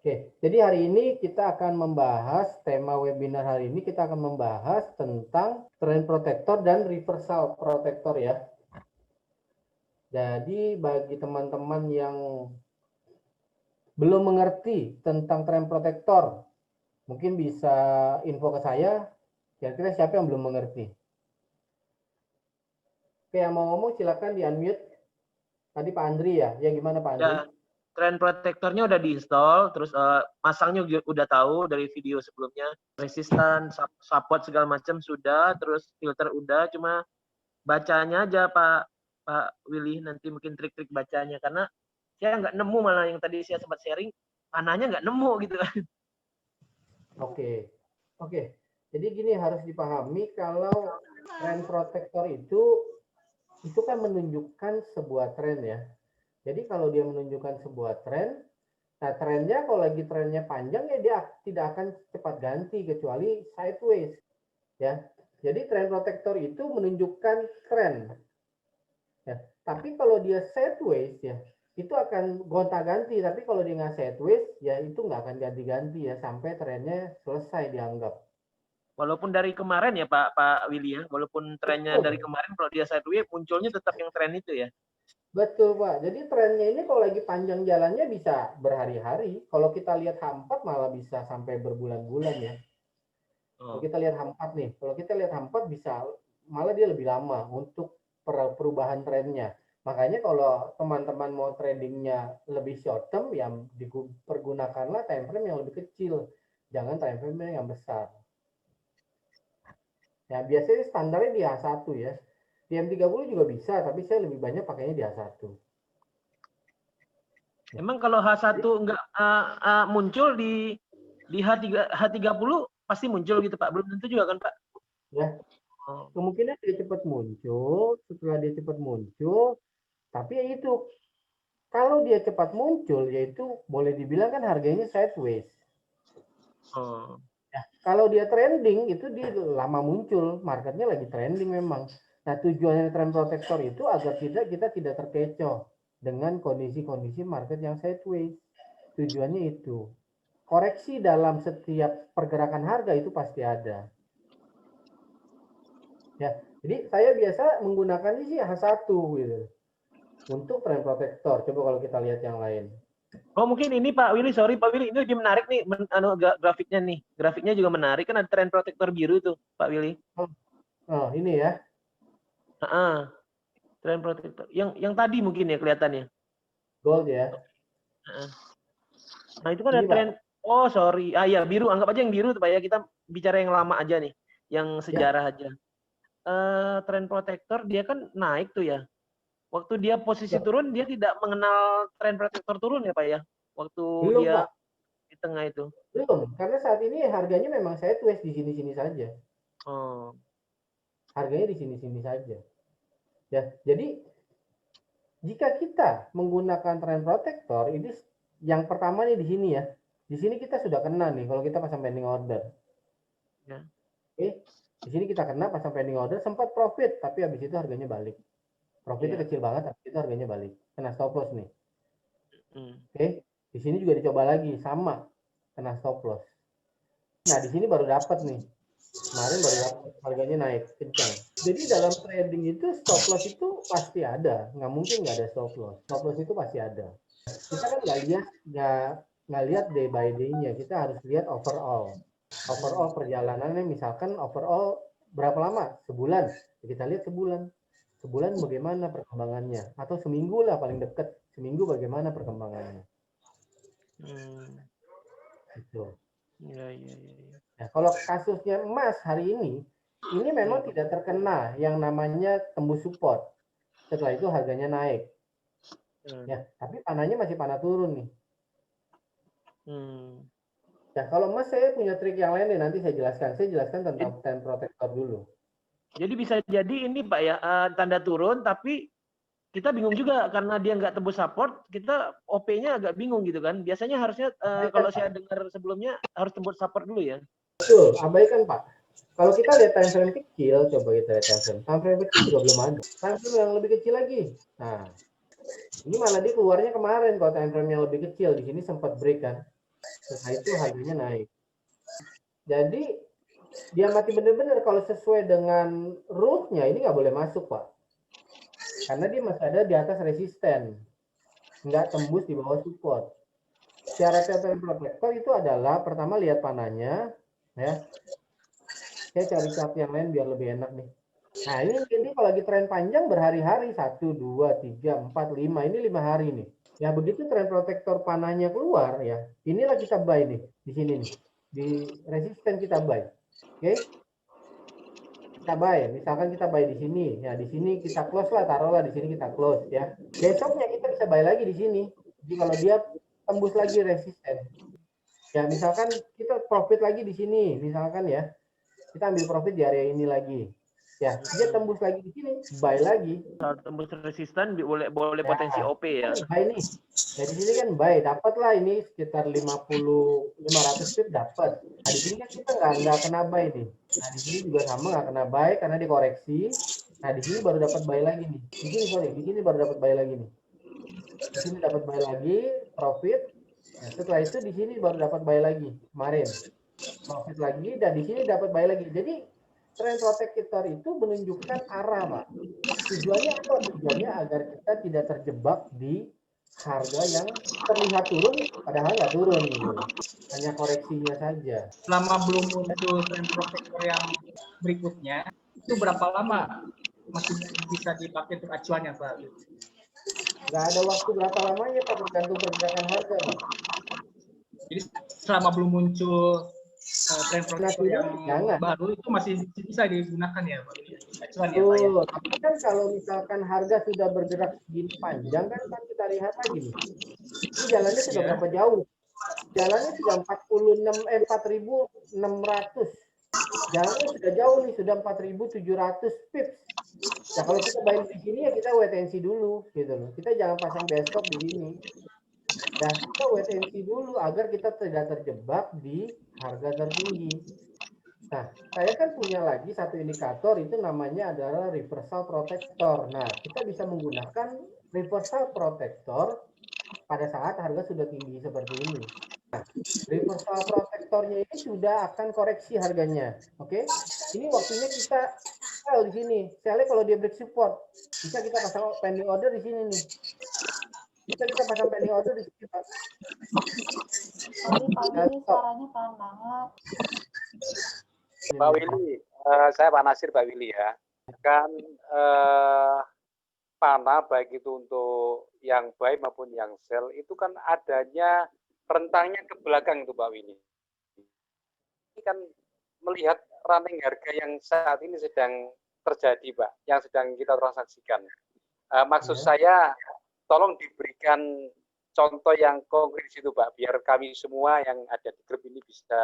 Oke, jadi hari ini kita akan membahas, tema webinar hari ini kita akan membahas tentang trend protector dan reversal protector ya. Jadi bagi teman-teman yang belum mengerti tentang trend protector, mungkin bisa info ke saya, kira-kira siapa yang belum mengerti? Oke, yang mau ngomong silakan di-unmute. Tadi Pak Andri ya, gimana Pak Andri? Ya, trend protectornya udah diinstal, terus masangnya udah tahu dari video sebelumnya, resistan, support segala macam sudah, terus filter udah, cuma bacanya aja Pak Willy, nanti mungkin trik-trik bacanya, karena saya nggak nemu, malah yang tadi saya sempat sharing, panahnya nggak nemu gitu. Oke. Jadi gini, harus dipahami kalau trend protector itu kan menunjukkan sebuah tren ya. Jadi kalau dia menunjukkan sebuah tren, nah trennya kalau lagi trennya panjang ya dia tidak akan cepat ganti kecuali sideways ya. Jadi trend protector itu menunjukkan tren. Ya. Tapi kalau dia sideways ya, itu akan gonta-ganti. Tapi kalau dia nggak sideways ya itu nggak akan ganti-ganti ya sampai trennya selesai dianggap. Walaupun dari kemarin ya Pak Willy ya, walaupun trennya dari kemarin kalau dia sideways munculnya tetap yang tren itu ya. Betul Pak, jadi trennya ini kalau lagi panjang jalannya bisa berhari-hari. Kalau kita lihat H4 malah bisa sampai berbulan-bulan ya. Kalau kita lihat H4 nih, kalau kita lihat H4 bisa malah dia lebih lama untuk perubahan trennya. Makanya kalau teman-teman mau tradingnya lebih short term, yang dipergunakanlah time frame yang lebih kecil. Jangan time frame yang besar. Ya, biasanya standarnya di H1 ya. Di M30 juga bisa, tapi saya lebih banyak pakainya di H1. Emang kalau H1 enggak muncul di H30 pasti muncul gitu Pak? Belum tentu juga kan Pak? Ya, kemungkinan dia cepat muncul, setelah dia cepat muncul, tapi ya itu, kalau dia cepat muncul, yaitu boleh dibilang kan harganya sideways. Ya, kalau dia trending, itu dia lama muncul, marketnya lagi trending memang. Nah, tujuannya trend protector itu agar kita tidak terkecoh dengan kondisi-kondisi market yang sideways. Tujuannya itu. Koreksi dalam setiap pergerakan harga itu pasti ada. Ya, jadi saya biasa menggunakannya sih H1 gitu. Untuk trend protector. Coba kalau kita lihat yang lain. Oh mungkin ini Pak Willy, sorry Pak Willy, ini lebih menarik nih grafiknya nih. Grafiknya juga menarik, kan ada trend protector biru tuh Pak Willy. Oh ini ya. Trend protector. Yang tadi mungkin ya kelihatannya. Gold ya. Nah itu kan ada tren. Oh sorry, ya biru, anggap aja yang biru tuh Pak ya. Kita bicara yang lama aja nih, yang sejarah aja. Trend protector dia kan naik tuh ya. Waktu dia posisi turun, dia tidak mengenal trend protector turun ya Pak ya. Waktu Belum, dia Pak. di tengah itu. Belum, karena saat ini harganya memang sideways di sini-sini saja. Harganya di sini-sini saja. Ya, jadi jika kita menggunakan trend protector, ini yang pertama nih di sini ya. Di sini kita sudah kena nih kalau kita pasang pending order. Ya. Oke, di sini kita kena pasang pending order, sempat profit, tapi habis itu harganya balik. Profitnya kecil banget, habis itu harganya balik. Kena stop loss nih. Oke, di sini juga dicoba lagi, sama, kena stop loss. Nah, di sini baru dapat nih. Kemarin baru dapat, harganya naik kencang. Jadi dalam trading itu stop loss itu pasti ada, nggak mungkin nggak ada stop loss. Stop loss itu pasti ada. Kita kan nggak lihat day by day-nya, kita harus lihat overall. Overall perjalanannya, misalkan overall berapa lama? Sebulan. Kita lihat sebulan. Sebulan bagaimana perkembangannya? Atau seminggu lah paling dekat. Seminggu bagaimana perkembangannya? Gitu. Ya. Nah, kalau kasusnya emas hari ini memang tidak terkena yang namanya tembus support. Setelah itu harganya naik. Ya, tapi panahnya masih panah turun nih. Ya, kalau emas saya punya trik yang lain nih, nanti saya jelaskan. Saya jelaskan tentang trend protector dulu. Jadi bisa jadi ini Pak ya, tanda turun, tapi kita bingung juga karena dia nggak tembus support, kita OP-nya agak bingung gitu kan. Biasanya harusnya kalau saya dengar sebelumnya harus tembus support dulu ya. Betul, abaikan Pak. Kalau kita lihat time frame kecil, coba kita lihat time frame. Time frame kecil juga belum ada. Time frame yang lebih kecil lagi. Nah, ini malah dia keluarnya kemarin kalau time frame yang lebih kecil. Di sini sempat break kan. Setelah itu harganya naik. Jadi dia mati benar-benar kalau sesuai dengan rules-nya ini nggak boleh masuk, Pak. Karena dia masih ada di atas resisten. Nggak tembus di bawah support. Syarat trend protector itu adalah pertama lihat panahnya, ya. Saya cari chart yang lain biar lebih enak nih. Nah ini kalau lagi tren panjang berhari-hari 1, 2, 3, 4, 5 ini 5 hari nih. Ya begitu tren protektor panahnya keluar ya, inilah kita buy nih di sini nih. Di resisten kita buy. Oke. Kita buy, misalkan kita buy di sini. Ya di sini kita close lah, taruhlah di sini kita close ya. Besoknya kita bisa buy lagi di sini. Jadi kalau dia tembus lagi resisten. Ya misalkan kita profit lagi di sini, misalkan ya. Kita ambil profit di area ini lagi. Ya, dia tembus lagi di sini, buy lagi. Kalau tembus resisten boleh Ya, potensi OP ya. Buy nih. Ya di sini kan buy, dapat lah ini sekitar 500 pip dapat. Nah, di sini kan kita nggak kena buy nih. Nah, di sini juga sama nggak kena buy karena dikoreksi. Nah, di sini baru dapat buy lagi nih. Di sini baru dapat buy lagi nih. Di sini dapat buy lagi, profit. Nah, setelah itu di sini baru dapat buy lagi kemarin. Profit lagi dan di sini dapat buy lagi. Jadi trend protector itu menunjukkan arah, Pak. Tujuannya apa? Tujuannya agar kita tidak terjebak di harga yang terlihat turun, padahal nggak turun gitu. Hanya koreksinya saja. Selama belum muncul trend protector yang berikutnya, itu berapa lama masih bisa dipakai untuk acuannya, Pak? Nggak ada waktu berapa lamanya, Pak, tergantung pergerakan harga, Pak. Jadi selama belum muncul trend protector yang baru itu masih bisa digunakan ya, Pak? Acuan ya, Pak, ya? Tapi kan kalau misalkan harga sudah bergerak segini panjang kan kita lihat lagi nih. Ini jalannya sudah berapa jauh? Jalannya sudah 4.600. Jalannya sudah jauh nih, sudah 4.700 pips. Nah kalau kita buy di sini ya kita wait and see dulu gitu loh. Kita jangan pasang desktop di sini. Dan kita wait and see dulu agar kita tidak terjebak di harga tertinggi. Nah, saya kan punya lagi satu indikator itu namanya adalah reversal protector. Nah, kita bisa menggunakan reversal protector pada saat harga sudah tinggi seperti ini. Nah, reversal protectornya ini sudah akan koreksi harganya. Oke? Ini waktunya kita sell di sini. Sellnya kalau dia break support, bisa kita pasang pending order di sini nih. Bisa kita pasang pending order di sini, Pak. Pagi suaranya pelan banget. Pak Willy, saya Pak Nasir, Pak Willy ya. Kan panah baik itu untuk yang buy maupun yang sell itu kan adanya rentangnya ke belakang itu Pak Willy. Ini kan melihat running harga yang saat ini sedang terjadi Pak, yang sedang kita transaksikan. Maksud saya tolong diberikan contoh yang konkret itu Pak, biar kami semua yang ada di grup ini bisa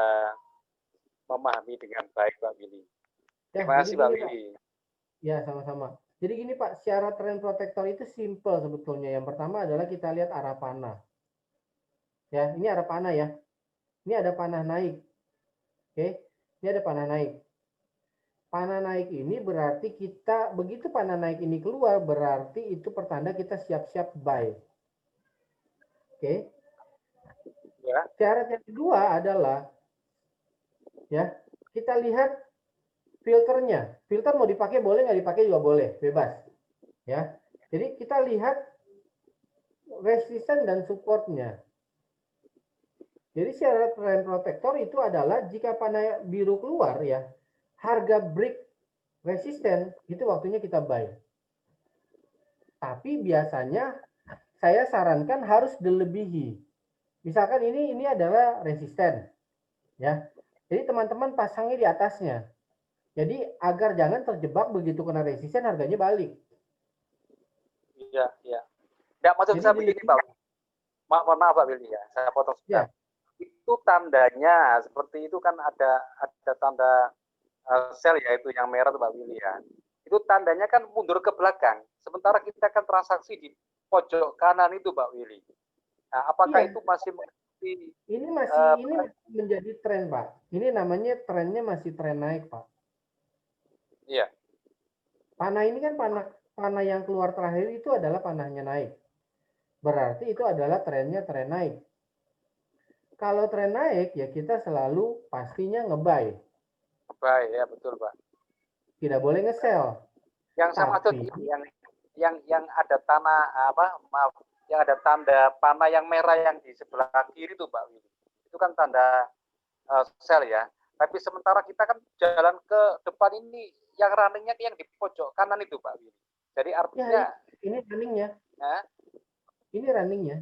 memahami dengan baik Pak Willy. Terima kasih Pak Willy. Ya, sama-sama. Jadi gini Pak, syarat trend protector itu simple sebetulnya. Yang pertama adalah kita lihat arah panah. Ya, ini arah panah ya. Ini ada panah naik. Oke, ini ada panah naik. Panah naik ini berarti kita, begitu panah naik ini keluar, berarti itu pertanda kita siap-siap buy. Oke. Ya. Syarat yang kedua adalah ya, kita lihat filternya. Filter mau dipakai boleh, nggak dipakai juga boleh, bebas. Ya, jadi kita lihat resisten dan supportnya. Jadi syarat trend protector itu adalah jika panah biru keluar ya, harga break resisten itu waktunya kita buy. Tapi biasanya saya sarankan harus dilebihi. Misalkan ini adalah resisten, ya. Jadi teman-teman pasangnya di atasnya. Jadi agar jangan terjebak begitu kena resisten harganya balik. Iya, iya. Tidak maksud saya begini Pak. Mohon maaf Pak Willy ya, saya potong sebentar. Ya. Itu tandanya seperti itu kan ada tanda sell ya itu yang merah Pak Willy ya. Itu tandanya kan mundur ke belakang. Sementara kita kan transaksi di pojok kanan itu Pak Willy. Nah, apakah itu masih ini masih menjadi tren Pak. Ini namanya trennya masih tren naik Pak. Iya. Panah ini kan panah yang keluar terakhir itu adalah panahnya naik. Berarti itu adalah trennya tren naik. kalau tren naik ya kita selalu pastinya nge-buy. Baik, ya betul Pak. Tidak boleh nge-sell. Yang sama tuh yang ada tanah yang ada tanda panah yang merah yang di sebelah kiri tuh Pak Willy. Itu kan tanda sell ya. Tapi sementara kita kan jalan ke depan ini yang runningnya yang di pojok kanan itu Pak Willy. Jadi artinya ini runningnya. Ini runningnya.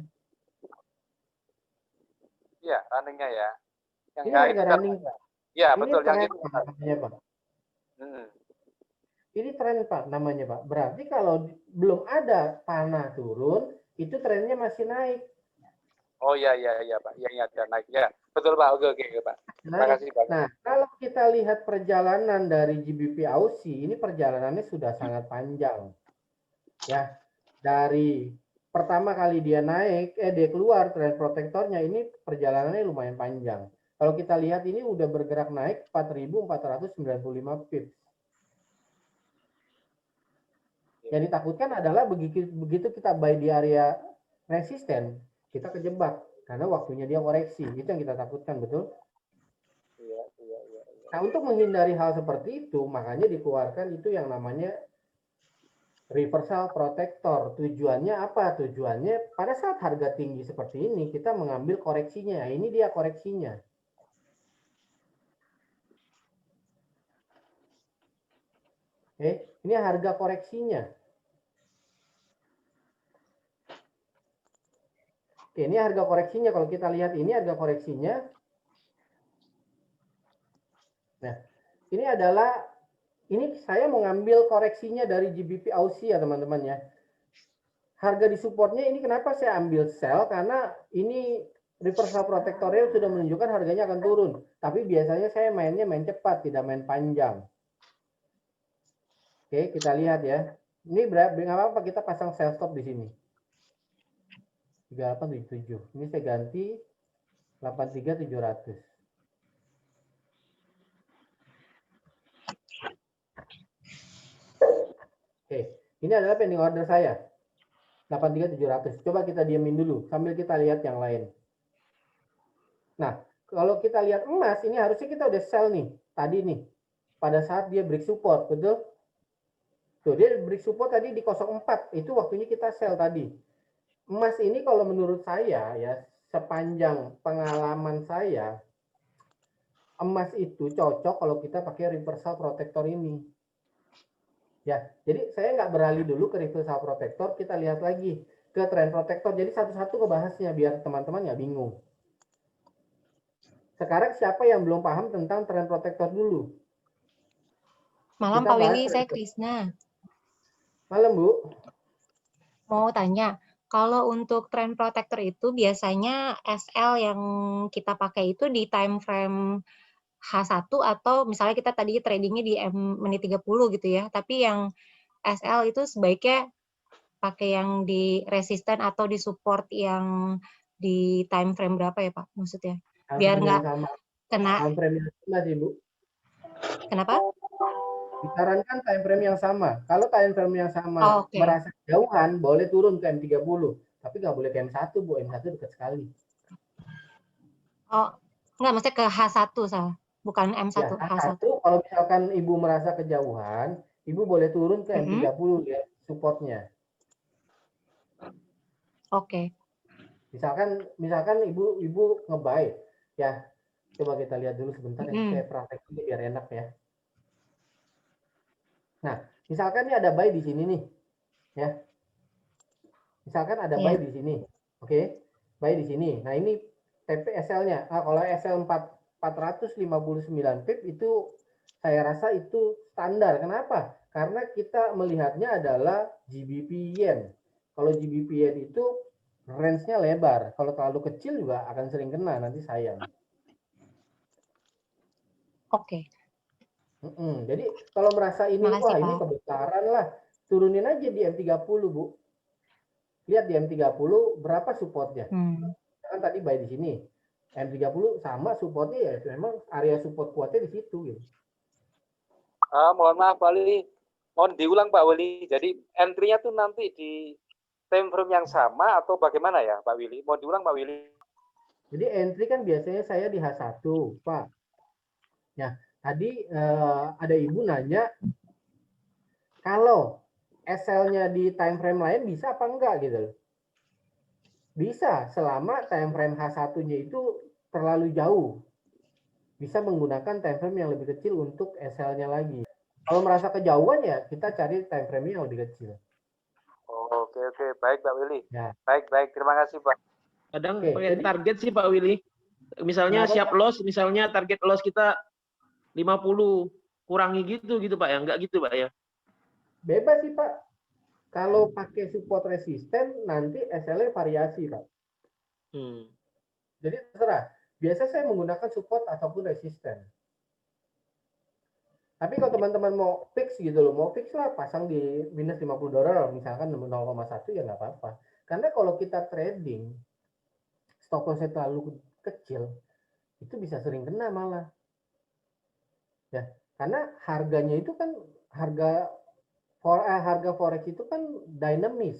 Iya, runningnya ya. Yang ini harga running Pak. Iya ini betul yang itu namanya Pak. Ini tren Pak namanya Pak. Berarti kalau belum ada tanah turun, itu trennya masih naik. Oh iya Pak. Iya ada naik ya. Betul Pak. Oke Pak. Terima kasih Pak. Nah, kalau kita lihat perjalanan dari GBP Aussie, ini perjalanannya sudah sangat panjang. Ya. Dari pertama kali dia naik, dia keluar trend protektornya, ini perjalanannya lumayan panjang. Kalau kita lihat ini udah bergerak naik 4.495 pips. Yang ditakutkan adalah begitu kita buy di area resisten, kita kejebak karena waktunya dia koreksi. Itu yang kita takutkan, betul? Iya. Nah, untuk menghindari hal seperti itu, makanya dikeluarkan itu yang namanya reversal protector. Tujuannya apa? Tujuannya pada saat harga tinggi seperti ini, kita mengambil koreksinya. Ini dia koreksinya. Ini harga koreksinya. Ini harga koreksinya. Kalau kita lihat ini harga koreksinya. Nah, ini adalah, ini saya mengambil koreksinya dari GBP Aussie ya teman-teman ya. Harga di supportnya ini kenapa saya ambil sell? Karena ini reversal protectornya sudah menunjukkan harganya akan turun. Tapi biasanya saya mainnya main cepat, tidak main panjang. Oke, kita lihat ya. Ini berapa? Nggak apa-apa kita pasang sell stop di sini. 3877. Ini saya ganti 83700. Oke, ini adalah pending order saya. 83700. Coba kita diamin dulu sambil kita lihat yang lain. Nah, kalau kita lihat emas ini harusnya kita udah sell nih tadi nih. Pada saat dia break support, betul? Tuh, dia break support tadi di 04. Itu waktunya kita sell tadi. Emas ini kalau menurut saya ya, sepanjang pengalaman saya, emas itu cocok kalau kita pakai reversal protector ini. Ya, jadi saya nggak beralih dulu ke reversal protector, kita lihat lagi ke trend protector. Jadi satu-satu ngebahasnya biar teman-teman nggak bingung. Sekarang siapa yang belum paham tentang trend protector dulu? Malam Pak Willy, saya Krisna. Malam Bu. Mau tanya, kalau untuk trend protector itu biasanya SL yang kita pakai itu di time frame H1 atau misalnya kita tadi tradingnya di menit 30 gitu ya, tapi yang SL itu sebaiknya pakai yang di resisten atau di support yang di time frame berapa ya Pak maksudnya? Biar nggak kena time frame yang sama sih Bu. Kenapa? Disarankan time frame yang sama. Kalau time frame yang sama merasa jauhan, boleh turun ke M30. Tapi nggak boleh ke M1, Bu. M1 dekat sekali. Oh, nggak, maksudnya ke H1 salah. Bukan M1, ya, H1. Kalau misalkan Ibu merasa kejauhan, Ibu boleh turun ke M30 ya, supportnya. Oke. Misalkan Ibu nge-buy. Ya, coba kita lihat dulu sebentar ya. Saya praktekin biar enak ya. Nah, misalkan ini ada buy di sini nih, ya. Misalkan ada buy di sini, oke? Buy di sini. Nah ini TPSL-nya. Kalau SL 459 pip itu saya rasa itu standar. Kenapa? Karena kita melihatnya adalah GBP Yen. Kalau GBP Yen itu range-nya lebar. Kalau terlalu kecil juga akan sering kena, nanti sayang. Oke. Jadi kalau merasa ini, wah ini kebesaran lah, turunin aja di M30 Bu. Lihat di M30 berapa supportnya. Kan tadi buy di sini. M30 sama supportnya ya, memang area support kuatnya di situ gitu. Mohon maaf Pak Willy, mohon diulang Pak Willy. Jadi entry-nya tuh nanti di time frame yang sama atau bagaimana ya Pak Willy? Mohon diulang Pak Willy. Jadi entry kan biasanya saya di H1, Pak. Ya, tadi ada ibu nanya, kalau SL-nya di time frame lain bisa apa enggak gitu. Bisa, selama time frame H1-nya itu terlalu jauh. Bisa menggunakan time frame yang lebih kecil untuk SL-nya lagi. Kalau merasa kejauhan ya kita cari time frame yang lebih kecil. Oke, baik Pak Willy. Ya. Baik, terima kasih Pak. Kadang pakai target sih Pak Willy. Misalnya siap loss, misalnya target loss kita 50, kurangi gitu Pak ya, enggak gitu Pak ya? Bebas sih Pak. Kalau pakai support resisten nanti SL-nya variasi Pak. Jadi terserah. Biasa saya menggunakan support ataupun resisten. Tapi kalau teman-teman mau fix gitu loh, mau fix lah pasang di minus $50 misalkan 0,1 ya nggak apa-apa. Karena kalau kita trading stop loss terlalu kecil, itu bisa sering kena malah. Ya, karena harganya itu kan harga forex itu kan dinamis.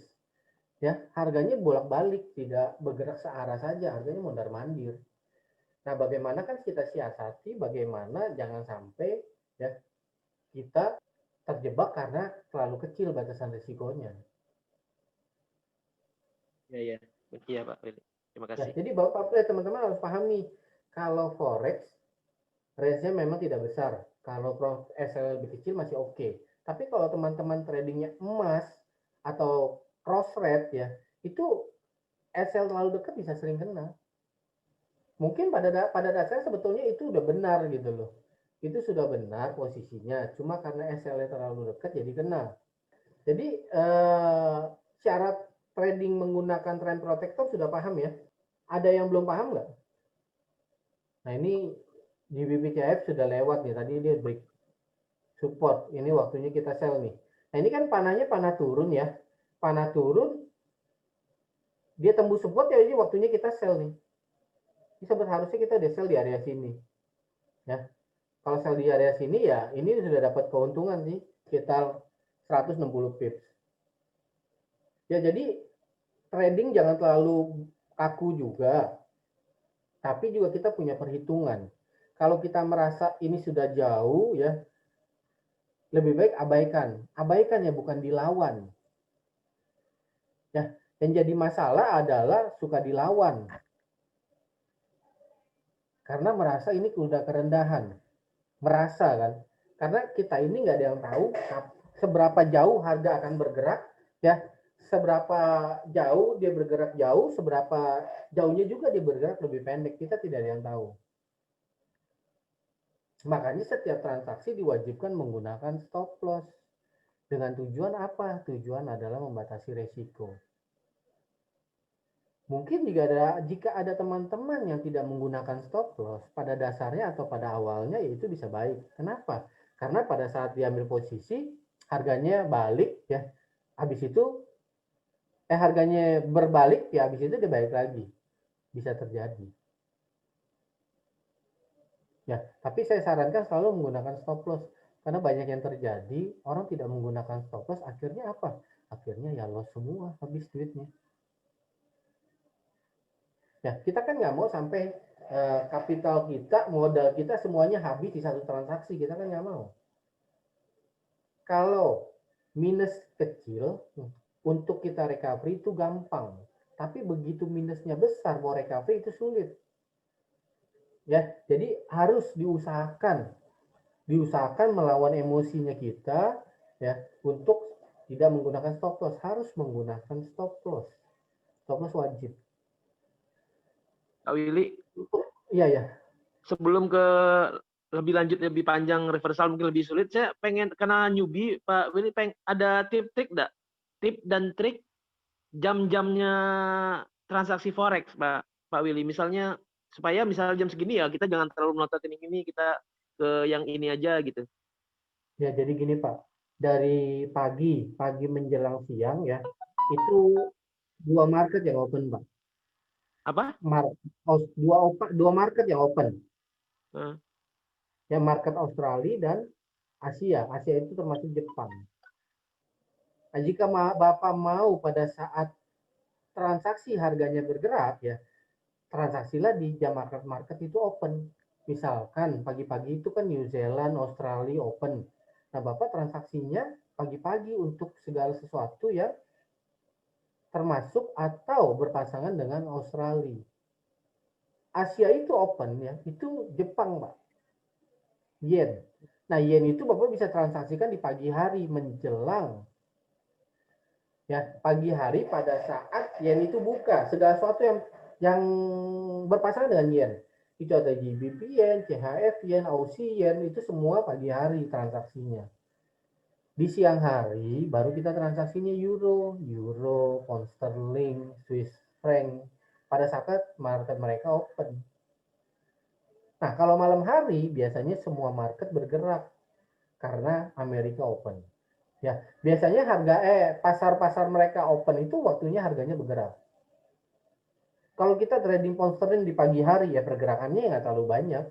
Ya, harganya bolak-balik, tidak bergerak searah saja, harganya mondar-mandir. Nah, bagaimana kan kita siasati bagaimana jangan sampai ya kita terjebak karena terlalu kecil batasan risikonya. Iya Pak Willy. Terima kasih. Ya, jadi Bapak teman-teman harus pahami kalau forex range-nya memang tidak besar. Kalau SL lebih kecil masih oke. Tapi kalau teman-teman tradingnya emas atau cross rate ya, itu SL terlalu dekat bisa sering kena. Mungkin pada dasarnya sebetulnya itu udah benar gitu loh. Itu sudah benar posisinya, cuma karena SL-nya terlalu dekat jadi kena. Jadi syarat trading menggunakan trend protector sudah paham ya? Ada yang belum paham nggak? Nah ini di BPCF sudah lewat nih, tadi dia break support, ini waktunya kita sell nih. Nah ini kan panahnya panah turun ya, panah turun, dia tembus support ya, ini waktunya kita sell nih. Ini seharusnya kita udah sell di area sini. Ya, kalau sell di area sini ya, ini sudah dapat keuntungan sih, sekitar 160 pips. Ya jadi trading jangan terlalu kaku juga, tapi juga kita punya perhitungan. Kalau kita merasa ini sudah jauh ya, lebih baik abaikan ya, bukan dilawan. Ya, yang jadi masalah adalah suka dilawan. Karena merasa ini udah kerendahan. Merasa kan. Karena kita ini nggak ada yang tahu seberapa jauh harga akan bergerak ya. Seberapa jauh dia bergerak jauh, seberapa jauhnya juga dia bergerak lebih pendek. Kita tidak ada yang tahu. Makanya setiap transaksi diwajibkan menggunakan stop loss. Dengan tujuan apa? Tujuan adalah membatasi resiko. Mungkin jika ada teman-teman yang tidak menggunakan stop loss, pada dasarnya atau pada awalnya ya itu bisa baik. Kenapa? Karena pada saat diambil posisi, harganya balik ya. Habis itu harganya berbalik ya, habis itu dia balik lagi. Bisa terjadi. Ya, tapi saya sarankan selalu menggunakan stop loss. Karena banyak yang terjadi, orang tidak menggunakan stop loss, akhirnya apa? Akhirnya ya loss semua, habis duitnya. Ya, kita kan nggak mau sampai kapital kita, modal kita semuanya habis di satu transaksi. Kita kan nggak mau. Kalau minus kecil, untuk kita recovery itu gampang. Tapi begitu minusnya besar, mau recovery itu sulit. Ya, jadi harus diusahakan melawan emosinya kita ya untuk tidak menggunakan stop loss, harus menggunakan stop loss. Stop loss wajib. Pak Willy. Iya. Sebelum ke lebih lanjut, lebih panjang, reversal mungkin lebih sulit, saya pengen kenal newbie, Pak Willy, ada tip-trik enggak? Tip dan trik jam-jamnya transaksi forex, Pak Willy. Misalnya supaya jam segini ya kita jangan terlalu melototin ini, kita ke yang ini aja gitu. Ya, jadi gini Pak, dari pagi menjelang siang ya, itu dua market yang open Pak. Apa? Dua market yang open. Ya, market Australia dan Asia. Asia itu termasuk Jepang. Nah, jika Bapak mau pada saat transaksi harganya bergerak ya, transaksilah di jam market itu open. Misalkan pagi-pagi itu kan New Zealand, Australia open. Nah, Bapak transaksinya pagi-pagi untuk segala sesuatu yang termasuk atau berpasangan dengan Australia. Asia itu open ya, itu Jepang, Pak. Yen. Nah, yen itu Bapak bisa transaksikan di pagi hari menjelang ya, pagi hari pada saat yen itu buka. Segala sesuatu yang berpasangan dengan yen. Itu ada GBP yen, CHF yen, Aussie yen, itu semua pagi hari transaksinya. Di siang hari baru kita transaksinya euro, pound sterling, Swiss franc pada saat market mereka open. Nah, kalau malam hari biasanya semua market bergerak karena Amerika open. Ya, biasanya pasar-pasar mereka open itu waktunya harganya bergerak. Kalau kita trading pound sterling di pagi hari ya pergerakannya nggak terlalu banyak.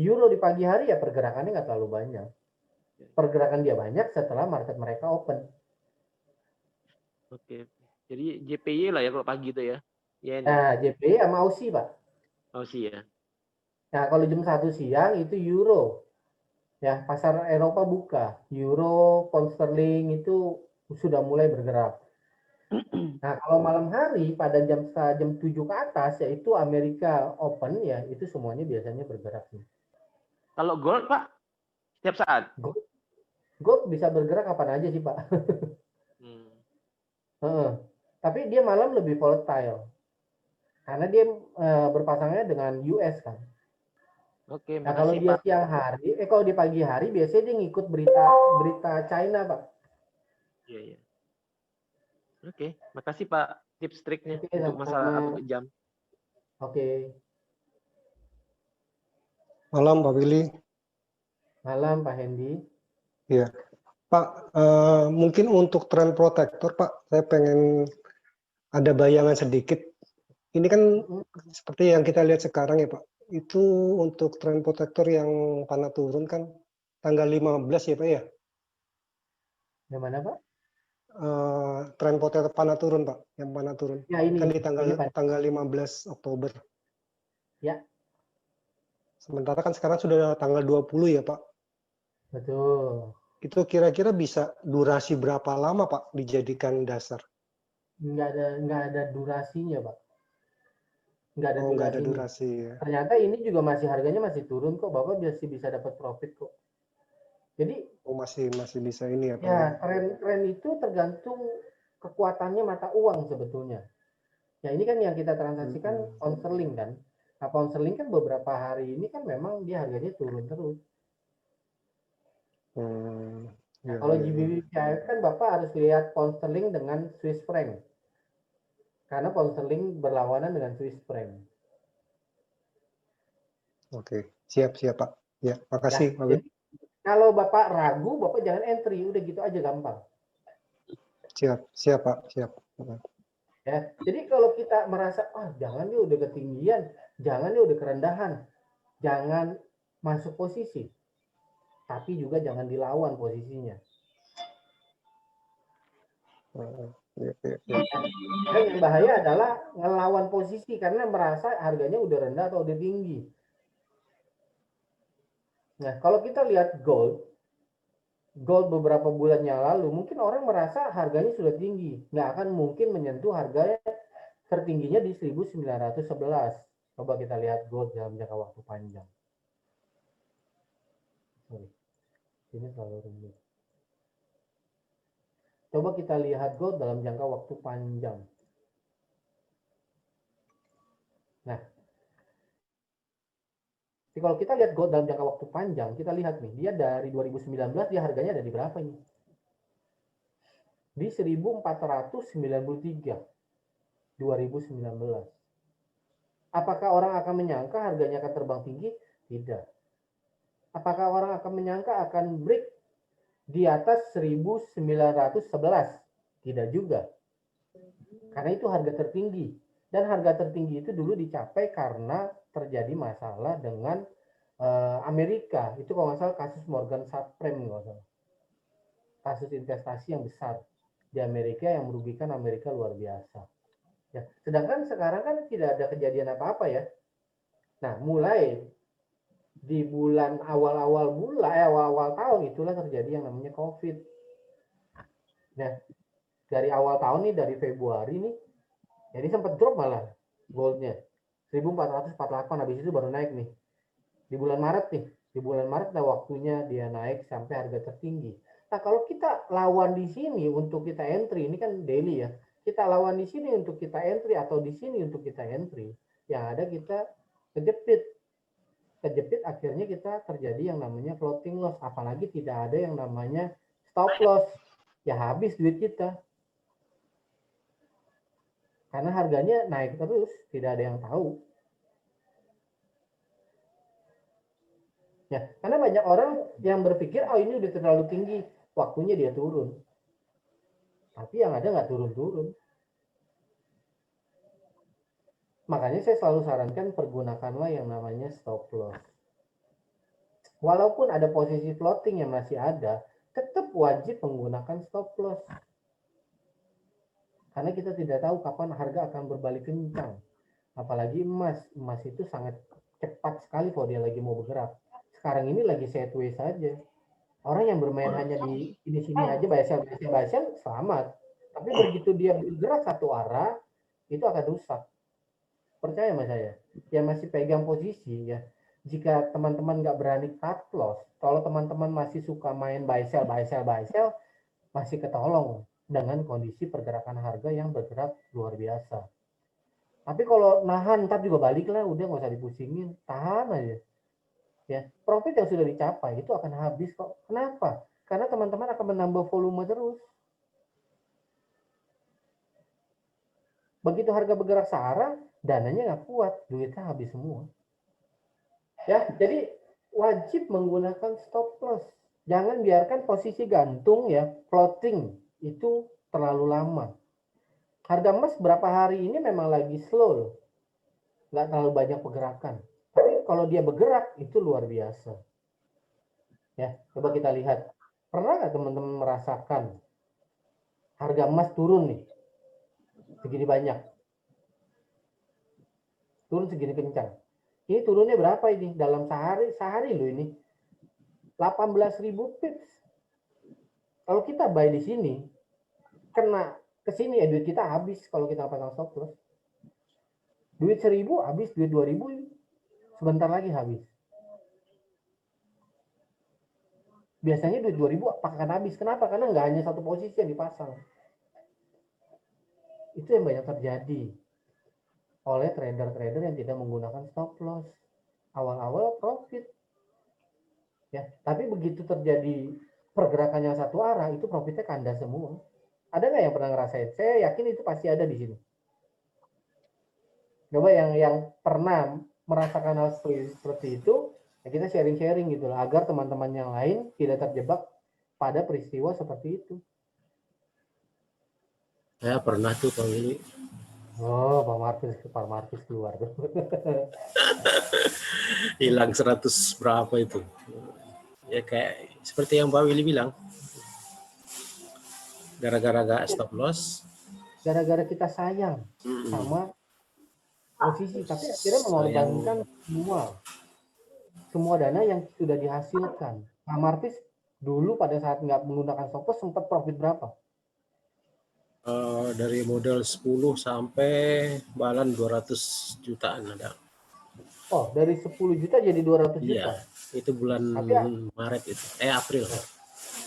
Euro di pagi hari ya pergerakannya nggak terlalu banyak. Pergerakan dia banyak setelah market mereka open. Oke. Jadi JPY lah ya kalau pagi itu ya. Yen. Nah, JPY sama Aussie, Pak. Aussie ya. Nah, kalau jam 1 siang itu euro. Ya, pasar Eropa buka. Euro, pound sterling itu sudah mulai bergerak. Nah, kalau malam hari pada jam 7 ke atas yaitu Amerika open ya, itu semuanya biasanya bergerak nih. Kalau gold, Pak, setiap saat? Gold bisa bergerak kapan aja sih, Pak. Tapi dia malam lebih volatile. Karena dia berpasangannya dengan US kan. Oke, nah, kalau dia siang hari, kalau di pagi hari biasanya dia ngikut berita China, Pak. Iya, iya. Oke, makasih Pak tips triknya untuk masalah jam. Oke. Malam Pak Willy. Malam Pak Hendy. Iya. Pak, mungkin untuk trend protector Pak, saya pengen ada bayangan sedikit. Ini kan seperti yang kita lihat sekarang ya Pak, itu untuk trend protector yang panah turun kan tanggal 15 ya Pak ya? Yang mana Pak? Trend protector panah turun Pak, yang panah turun. Ya, ini, kan di tanggal 15 Oktober. Ya. Sementara kan sekarang sudah tanggal 20 ya Pak? Betul. Itu kira-kira bisa durasi berapa lama Pak dijadikan dasar? Nggak ada durasinya Pak. Nggak ada durasi ya. Ternyata ini juga harganya masih turun kok. Bapak bisa dapat profit kok. Jadi masih bisa ini ya Pak? Ya, tren itu tergantung kekuatannya mata uang sebetulnya. Ya ini kan yang kita transaksikan pound sterling kan. Nah, pound sterling kan beberapa hari ini kan memang dia harganya turun terus. Nah, kalau GBP kan Bapak harus lihat pound sterling dengan Swiss franc. Karena pound sterling berlawanan dengan Swiss franc. Oke, siap Pak. Ya, makasih. Ya, jadi, kalau Bapak ragu, Bapak jangan entry, udah gitu aja gampang. Siap Pak, siap. Ya, jadi kalau kita merasa jangan dia udah ketinggian, jangan dia udah kerendahan, jangan masuk posisi, tapi juga jangan dilawan posisinya. Dan yang bahaya adalah ngelawan posisi karena merasa harganya udah rendah atau udah tinggi. Nah, kalau kita lihat gold beberapa bulan yang lalu, mungkin orang merasa harganya sudah tinggi. Nggak akan mungkin menyentuh harga tertingginya di 1911. Coba kita lihat gold dalam jangka waktu panjang. Ini selalu rumit. Coba kita lihat gold dalam jangka waktu panjang. Nah, jadi kalau kita lihat gold dalam jangka waktu panjang, kita lihat nih, dia dari 2019 dia harganya ada di berapa ini? Di 1493 2019. Apakah orang akan menyangka harganya akan terbang tinggi? Tidak. Apakah orang akan menyangka akan break di atas 1911? Tidak juga. Karena itu harga tertinggi. Dan harga tertinggi itu dulu dicapai karena terjadi masalah dengan Amerika. Itu kalau nggak salah kasus Morgan Subprime, nggak salah. Kasus investasi yang besar di Amerika yang merugikan Amerika luar biasa. Ya, sedangkan sekarang kan tidak ada kejadian apa-apa ya. Nah, mulai di bulan awal-awal tahun itulah terjadi yang namanya COVID. Nah, dari awal tahun nih, dari Februari nih, jadi sempat drop malah goldnya 1448, habis itu baru naik nih di bulan Maret nih. Di bulan Maret nah waktunya dia naik sampai harga tertinggi. Nah, kalau kita lawan di sini untuk kita entry, ini kan daily ya. Kita lawan di sini untuk kita entry atau di sini untuk kita entry, yang ada kita kejepit. Kejepit akhirnya kita terjadi yang namanya floating loss, apalagi tidak ada yang namanya stop loss. Ya habis duit kita. Karena harganya naik terus, tidak ada yang tahu. Ya, karena banyak orang yang berpikir, oh ini udah terlalu tinggi, waktunya dia turun. Tapi yang ada nggak turun-turun. Makanya saya selalu sarankan pergunakanlah yang namanya stop loss. Walaupun ada posisi floating yang masih ada, tetap wajib menggunakan stop loss. Karena kita tidak tahu kapan harga akan berbalik kencang. Apalagi emas. Emas itu sangat cepat sekali kalau dia lagi mau bergerak. Sekarang ini lagi sideways saja. Orang yang bermain hanya di sini aja, bayar selamat. Tapi begitu dia bergerak satu arah, itu akan rusak. Percaya sama saya. Yang masih pegang posisi ya. Jika teman-teman nggak berani cut loss, kalau teman-teman masih suka main buy sell, masih ketolong dengan kondisi pergerakan harga yang bergerak luar biasa. Tapi kalau nahan, ntar juga balik lah, udah nggak usah dipusingin, tahan aja. Ya, profit yang sudah dicapai itu akan habis kok. Kenapa? Karena teman-teman akan menambah volume terus. Begitu harga bergerak searah, dananya nggak kuat, duitnya habis semua. Ya, jadi wajib menggunakan stop loss. Jangan biarkan posisi gantung ya, floating itu terlalu lama. Harga emas berapa hari ini memang lagi slow, nggak terlalu banyak pergerakan. Tapi kalau dia bergerak itu luar biasa. Ya, coba kita lihat. Pernah nggak teman-teman merasakan harga emas turun nih, segini banyak, turun segini kencang? Ini turunnya berapa ini? Dalam sehari loh ini, 18.000 pips. Kalau kita buy di sini, kena ke sini ya duit kita habis kalau kita pasang stop loss. Duit 1.000 habis, duit 2.000 sebentar lagi habis. Biasanya duit 2.000 akan habis. Kenapa? Karena nggak hanya satu posisi yang dipasang. Itu yang banyak terjadi oleh trader-trader yang tidak menggunakan stop loss. Awal-awal profit. Ya, tapi begitu terjadi pergerakan yang satu arah, itu profitnya kandas semua. Ada nggak yang pernah ngerasain? Saya yakin itu pasti ada di sini. Coba yang pernah merasakan hal seperti itu, ya kita sharing-sharing gitu lah, agar teman-teman yang lain tidak terjebak pada peristiwa seperti itu. Saya pernah tuh Pak Willy. Oh, Pak Markis keluar tuh. Hilang 100 berapa itu. Ya kayak seperti yang Pak Willy bilang. Gara-gara gak stop loss. Gara-gara kita sayang sama posisi, tapi akhirnya mengorbankan semua dana yang sudah dihasilkan. Pak Markis dulu pada saat nggak menggunakan stop loss sempat profit berapa? Dari modal 10 sampai balan 200 jutaan ada. Oh, dari 10 juta jadi 200 juta? Iya, itu bulan Maret itu. April.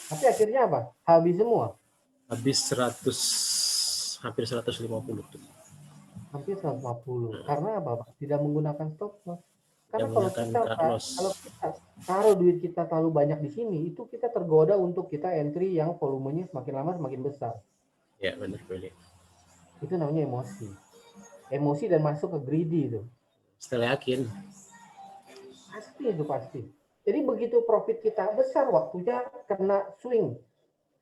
Tapi akhirnya apa? Habis semua? Habis 100, hampir 150 tuh. Hampir 150. Karena apa? Tidak menggunakan stop loss. Karena kalau kita taruh duit kita terlalu banyak di sini, itu kita tergoda untuk kita entry yang volumenya semakin lama semakin besar. Ya, benar boleh. Itu namanya emosi. Emosi dan masuk ke greedy itu. Setelah yakin. Pasti itu pasti. Jadi begitu profit kita besar, waktunya kena swing.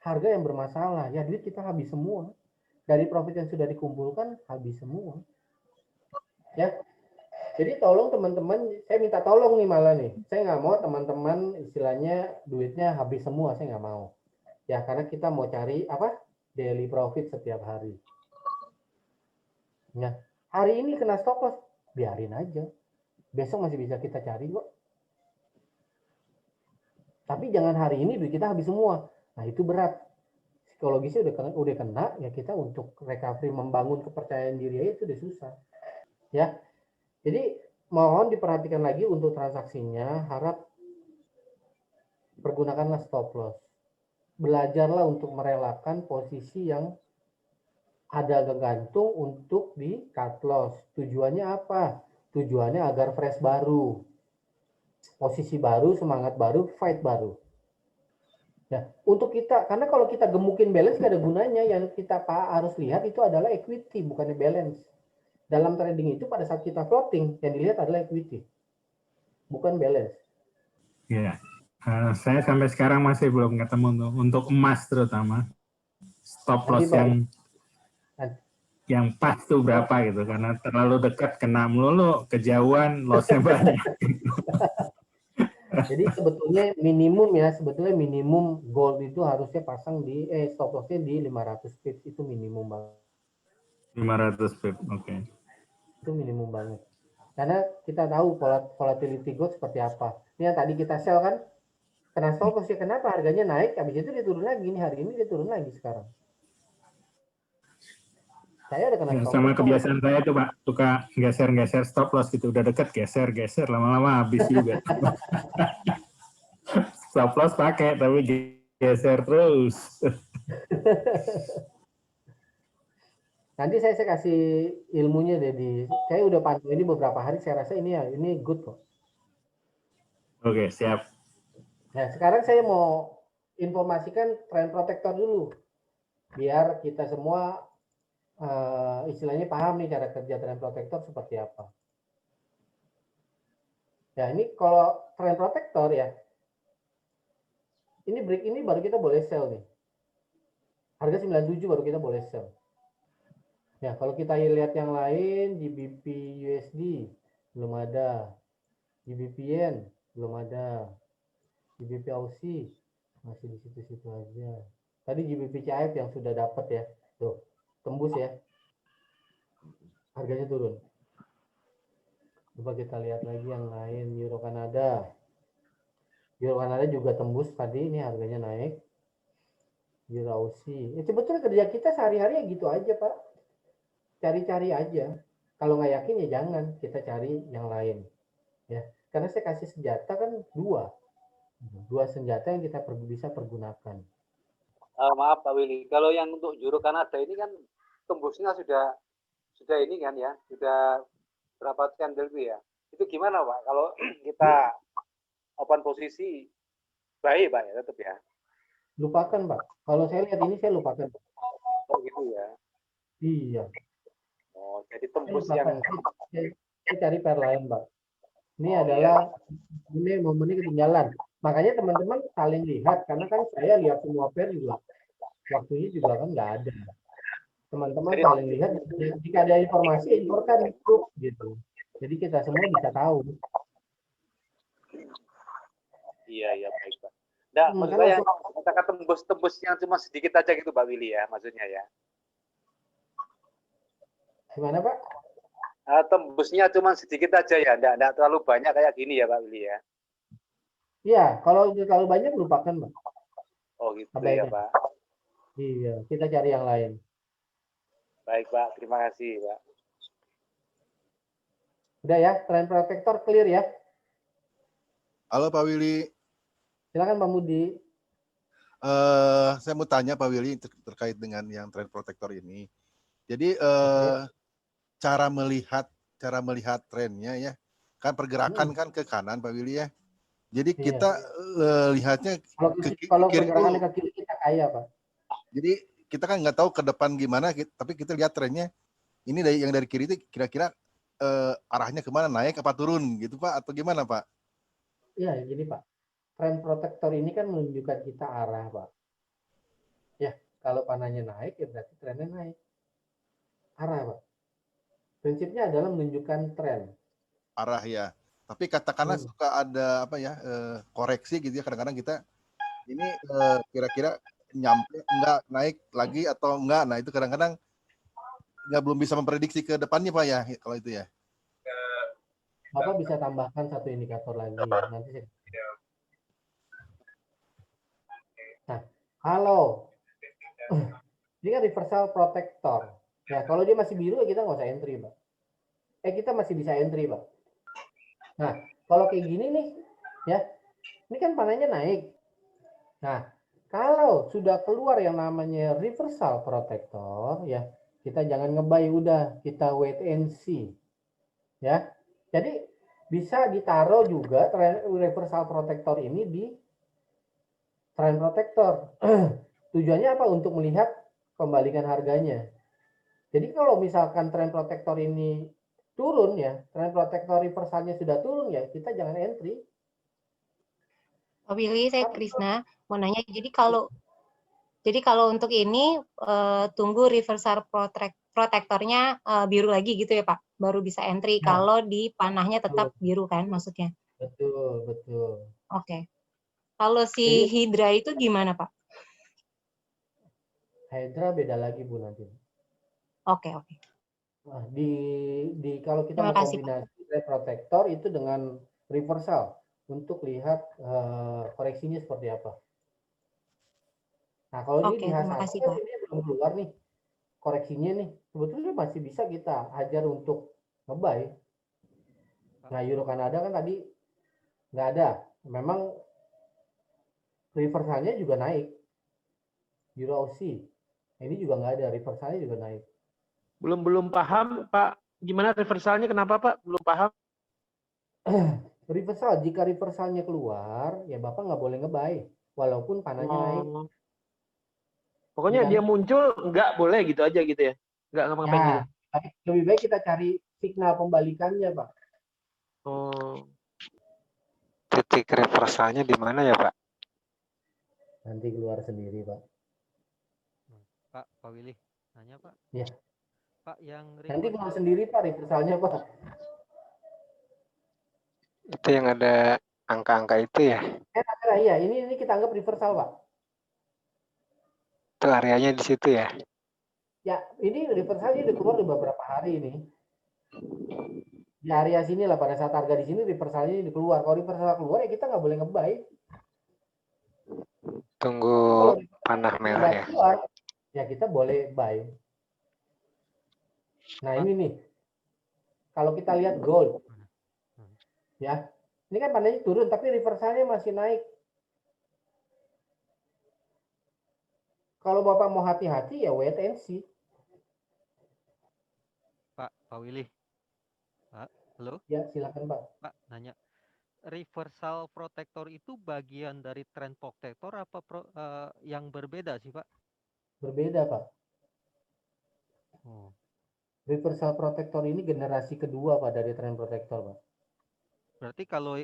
Harga yang bermasalah, ya duit kita habis semua. Dari profit yang sudah dikumpulkan, habis semua. Ya, jadi tolong teman-teman, saya minta tolong nih malah nih. Saya nggak mau teman-teman istilahnya duitnya habis semua, saya nggak mau. Ya, karena kita mau cari apa? Daily profit setiap hari. Nah, hari ini kena stop loss, biarin aja. Besok masih bisa kita cari kok. Tapi jangan hari ini duit kita habis semua. Nah, itu berat. Psikologisnya udah kena, ya kita untuk recovery membangun kepercayaan diri aja itu udah susah. Ya. Jadi mohon diperhatikan lagi untuk transaksinya, harap pergunakanlah stop loss. Belajarlah untuk merelakan posisi yang ada gantung untuk di cut loss. Tujuannya apa? Tujuannya agar fresh baru. Posisi baru, semangat baru, fight baru. Ya, untuk kita, karena kalau kita gemukin balance gak ada gunanya. Yang kita harus lihat itu adalah equity, bukannya balance. Dalam trading itu pada saat kita floating, yang dilihat adalah equity, bukan balance. Iya. Saya sampai sekarang masih belum ketemu untuk emas terutama stop loss yang pas tuh berapa gitu, karena terlalu dekat kena melulu, kejauhan lossnya banyak. Jadi sebetulnya minimum gold itu harusnya pasang di stop lossnya di 500 pips, itu minimum banget. 500 pips, oke. Itu minimum banget. Karena kita tahu volatility gold seperti apa. Ini yang tadi kita sell kan, kena stop loss ya, kenapa harganya naik, habis itu dia turun lagi. Ini hari ini dia turun lagi sekarang. Saya ada kena stop sama kebiasaan saya tuh Pak, suka geser-geser stop loss gitu, udah deket geser-geser, lama-lama habis juga. Stop loss pakai tapi geser terus. Nanti saya kasih ilmunya deh saya udah pantau ini beberapa hari, saya rasa ini good kok. Oke, siap. Nah, sekarang saya mau informasikan trend protector dulu. Biar kita semua istilahnya paham nih cara kerja trend protector seperti apa. Ya, ini kalau trend protector ya, ini break ini baru kita boleh sell nih. Harga 97 baru kita boleh sell. Ya, kalau kita lihat yang lain, GBP USD belum ada, GBP Yen belum ada, GBP Aussie masih di situ-situ aja. Tadi GBP CAF yang sudah dapat ya, tuh tembus ya, harganya turun. Coba kita lihat lagi yang lain, Euro Kanada. Euro Kanada juga tembus tadi, ini harganya naik. Euro Aussie. Ya, sebetulnya kerja kita sehari-hari ya gitu aja Pak. Cari-cari aja. Kalau nggak yakin ya jangan, kita cari yang lain. Ya, karena saya kasih senjata kan dua senjata yang kita bisa pergunakan. Maaf Pak Willy, kalau yang untuk Euro Kanada ini kan tembusnya sudah ini kan ya, sudah berapa candle ya? Itu gimana Pak? Kalau kita open posisi baik Pak ya tetap ya? Lupakan Pak. Kalau saya lihat ini saya lupakan. Oh gitu ya? Iya. Oh jadi tembus yang saya cari pair lain Pak. Ini adalah ini momennya ketinggalan. Makanya teman-teman saling lihat, karena kan saya lihat semua pair juga waktunya juga kan nggak ada. Teman-teman saling lihat, jika ada informasi imporkan itu gitu. Jadi kita semua bisa tahu. Iya baik Pak. Nah, maksud saya katakan tembus yang cuma sedikit aja gitu Pak Willy ya, maksudnya ya. Gimana Pak? Tembusnya cuma sedikit aja ya, enggak terlalu banyak kayak gini ya Pak Willy ya. Iya, kalau itu terlalu banyak lupakan Pak. Oh gitu ya Pak. Iya, kita cari yang lain. Baik Pak, terima kasih Pak. Udah ya, trend protector clear ya. Halo Pak Willy. Silakan Pak Mudi. Saya mau tanya Pak Willy terkait dengan yang trend protector ini. Jadi cara melihat trennya ya, kan pergerakan kan ke kanan Pak Willy ya. Jadi kita lihatnya kalau pergerakan ke kiri kita kaya Pak. Jadi kita kan nggak tahu ke depan gimana, tapi kita lihat trennya. Ini dari kiri itu kira-kira arahnya kemana, naik apa turun gitu Pak, atau gimana Pak? Iya, gini Pak. Trend protector ini kan menunjukkan kita arah Pak. Ya, kalau panahnya naik ya berarti trennya naik. Arah Pak. Prinsipnya adalah menunjukkan tren. Arah ya. Tapi katakanlah suka ada apa ya, koreksi gitu ya, kadang-kadang kita ini kira-kira nyampe enggak, naik lagi atau enggak. Nah itu kadang-kadang belum bisa memprediksi ke depannya Pak ya kalau itu ya. Bapak bisa tambahkan satu indikator lagi. Nanti saya... Nah, kalau ini kan reversal protector. Ya, kalau dia masih biru kita nggak usah entry, Pak. Kita masih bisa entry, Pak. Nah, kalau kayak gini nih, ya, ini kan panahnya naik. Nah, kalau sudah keluar yang namanya reversal protector, ya, kita jangan nge-buy, udah, kita wait and see. Ya, jadi bisa ditaruh juga reversal protector ini di trend protector. Tujuannya apa? Untuk melihat pembalikan harganya. Jadi kalau misalkan trend protector ini turun ya, trend protector reversalnya sudah turun ya, kita jangan entry. Pak Willy, saya Krisna mau nanya. Jadi kalau untuk ini tunggu reversal protektornya biru lagi gitu ya Pak, baru bisa entry. Nah, kalau di panahnya tetap biru kan maksudnya? Betul, betul. Oke. Kalau si Hydra itu gimana Pak? Hydra beda lagi Bu nanti. Oke. Nah, kalau kita mau kombinasi trend protector itu dengan reversal untuk lihat koreksinya seperti apa. Nah, kalau ini di H1 kan ini belum keluar nih koreksinya nih. Sebetulnya masih bisa kita hajar untuk nge-buy. Nah, Euro Kanada kan tadi nggak ada. Memang reversalnya juga naik. Euro Aussie. Ini juga nggak ada, reversalnya juga naik. Belum paham Pak, gimana reversalnya, kenapa Pak? Belum paham. Reversal, jika reversalnya keluar, ya Bapak nggak boleh nge-buy, walaupun panahnya naik. Pokoknya dia muncul, nggak boleh gitu aja gitu ya? Nggak ngapain gitu? Lebih baik kita cari signal pembalikannya, Pak. Titik reversalnya di mana ya, Pak? Nanti keluar sendiri, Pak. Pak Willy, nanya Pak. Ya. Pak yang nanti keluar sendiri Pak reversalnya Pak. Itu yang ada angka-angka itu ya? Iya, ini kita anggap reversal Pak. Itu areanya di situ ya? Ya, ini reversalnya udah keluar beberapa hari ini. Di area sini lah, pada saat harga di sini reversalnya ini keluar. Kalau reversal keluar ya kita nggak boleh nge-buy. Tunggu panah merah ya? Keluar, ya kita boleh buy. Nah ini nih, kalau kita lihat gold, ya, ini kan panahnya turun, tapi reversalnya masih naik. Kalau Bapak mau hati-hati ya wait and see. Pak Willy. Pak, halo? Ya, silakan Pak. Pak, nanya. Reversal protector itu bagian dari trend protector apa yang berbeda sih, Pak? Berbeda, Pak. Oh. Reversal protector ini generasi kedua Pak dari trend protector Pak. Berarti kalau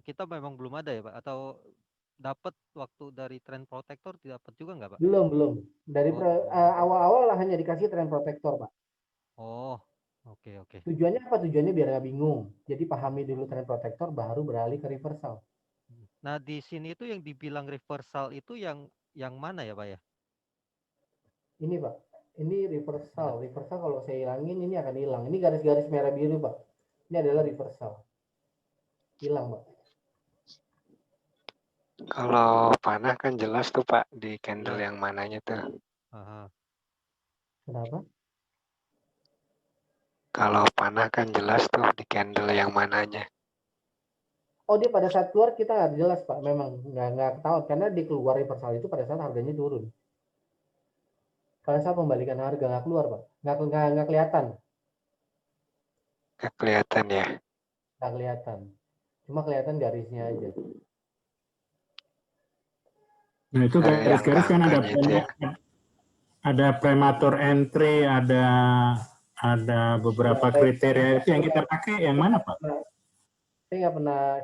kita memang belum ada ya Pak, atau dapat waktu dari trend protector dapat juga nggak Pak? Belum. Dari awal-awal hanya dikasih trend protector Pak. Oh, oke. Tujuannya apa? Tujuannya biar nggak bingung. Jadi pahami dulu trend protector baru beralih ke reversal. Nah di sini itu yang dibilang reversal itu yang mana ya Pak ya? Ini Pak. Ini reversal. Reversal kalau saya hilangin ini akan hilang. Ini garis-garis merah biru Pak. Ini adalah reversal. Hilang Pak. Kalau panah kan jelas tuh Pak di candle yang mananya tuh. Kenapa? Kalau panah kan jelas tuh di candle yang mananya. Oh dia pada saat keluar kita nggak jelas Pak. Memang nggak ketahuan karena di keluar reversal itu pada saat harganya turun. Pada saat pembalikan harga nggak keluar Pak. Nggak kelihatan. Nggak kelihatan ya? Nggak kelihatan. Cuma kelihatan garisnya aja. Nah itu garis-garis kan ada prematur entry, ada beberapa kriteria itu yang kita pakai yang mana Pak? Saya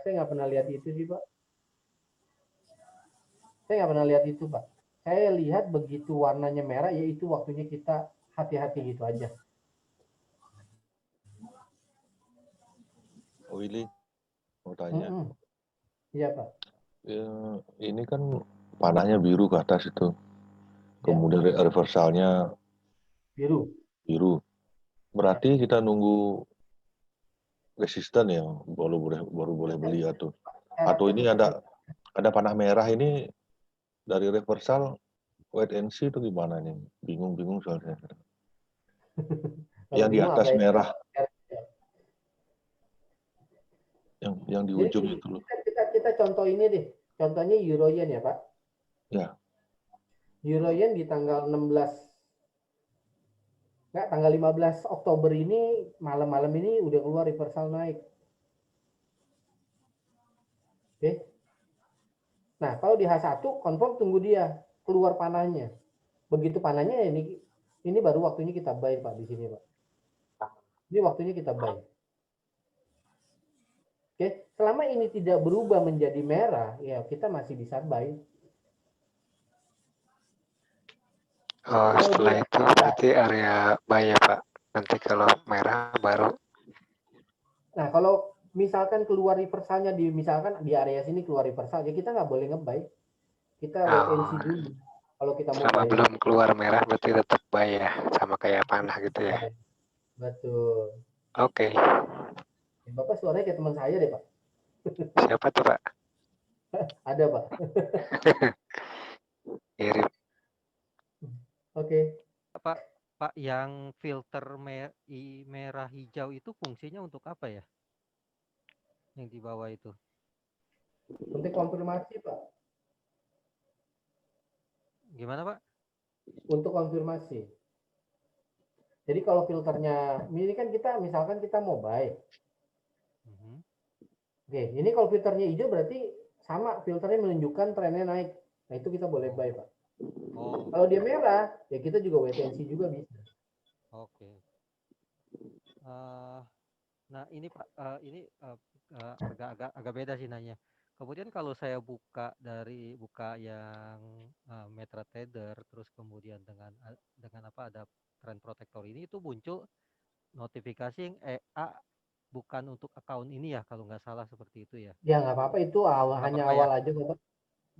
nggak pernah lihat itu sih Pak. Saya nggak pernah lihat itu Pak. Saya lihat begitu warnanya merah, yaitu waktunya kita hati-hati gitu aja. Willy, mau tanya. Iya Pak. Ya, ini kan panahnya biru ke atas itu. Kemudian reversalnya biru. Berarti kita nunggu resisten ya, baru boleh beli atau ini ada panah merah ini dari reversal wait and see itu gimana nih? Bingung soalnya. Yang di atas merah. Yang di ujung Jadi, itu loh. Kita contoh ini deh. Contohnya Euro Yen ya, Pak. Ya. Euro Yen di tanggal 15 Oktober ini, malam-malam ini udah keluar reversal naik. Oke. Nah, kalau di H1 confirm tunggu dia keluar panahnya. Begitu panahnya ini baru waktunya kita buy, Pak, di sini, Pak. Ini waktunya kita buy. Oke, selama ini tidak berubah menjadi merah, ya kita masih bisa buy. Oh, setelah itu berarti area buy ya, Pak. Nanti kalau merah baru. Nah, kalau misalkan keluar reversalnya misalkan di area sini keluar reversal, ya kita nggak boleh nge-buy. Kita wait and see dulu. Kalau kita mau selama buy. Belum keluar merah berarti tetap buy ya, sama kayak panah gitu ya. Betul. Oke. Bapak suaranya kayak teman saya deh, Pak. Siapa tuh, Pak? Ada, Pak. Mirip. Oke. Pak, yang filter merah hijau itu fungsinya untuk apa ya? Yang di bawah itu? Untuk konfirmasi, Pak. Gimana, Pak? Untuk konfirmasi. Jadi kalau filternya, ini kan misalkan kita mau buy. Oke, ini kalau filternya hijau berarti sama, filternya menunjukkan trennya naik. Nah, itu kita boleh buy, Pak. Oh. Kalau dia merah, ya kita juga wait and see juga bisa. Oke. Nah, ini Pak, ini agak beda sih nanya. Kemudian kalau saya buka yang MetaTrader, terus kemudian dengan apa ada trend protector ini, itu muncul notifikasi yang EA bukan untuk account ini ya, kalau nggak salah seperti itu ya. Ya nggak apa-apa, itu hanya awal aja, Pak.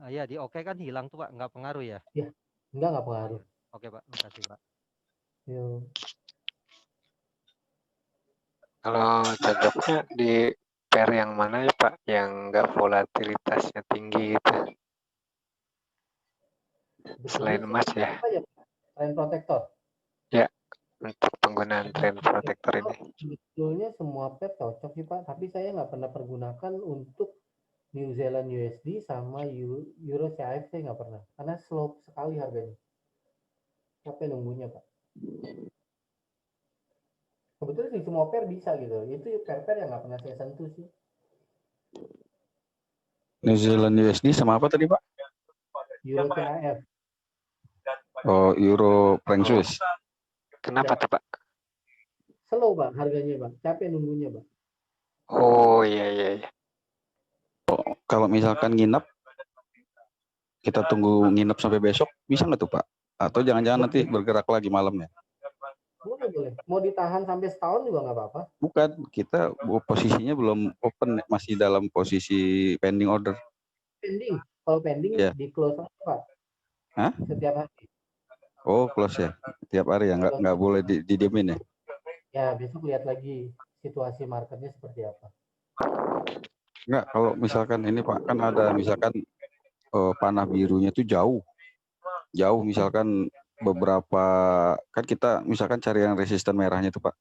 Ya di oke kan hilang tuh, Pak, nggak pengaruh ya? Ya, nggak pengaruh. Oke, Pak, makasih, Pak. Yuk. Kalau cocoknya di pair yang mana ya, Pak? Yang nggak volatilitasnya tinggi gitu. Selain emas ya. Trend protector. Ya, untuk penggunaan trend protector ini. Sebetulnya semua pair cocok sih, Pak. Tapi saya nggak pernah pergunakan untuk New Zealand USD sama Euro CHF, saya nggak pernah. Karena slow sekali harganya. Capek nunggunya, Pak. Sebetulnya di semua pair bisa gitu. Itu pair-pair yang nggak pernah saya sentuh sih. New Zealand USD sama apa tadi, Pak? Euro CHF. Oh, Euro franc Swiss. Kenapa tuh, Pak? Slow, Pak, harganya, Pak. Capek nunggunya, Pak. Oh, iya. Kalau misalkan nginep, kita tunggu nginep sampai besok, bisa nggak tuh, Pak? Atau jangan-jangan nanti bergerak lagi malamnya? Boleh. Mau ditahan sampai setahun juga nggak apa-apa. Bukan, kita posisinya belum open, masih dalam posisi pending order. Pending. Kalau pending di close apa, Pak? Hah? Setiap hari. Oh, close ya, tiap hari ya, nggak boleh didiemin ya? Ya, besok lihat lagi situasi marketnya seperti apa. Enggak, kalau misalkan ini Pak, kan ada misalkan panah birunya itu jauh misalkan beberapa, kan kita misalkan cari yang resisten merahnya itu Pak.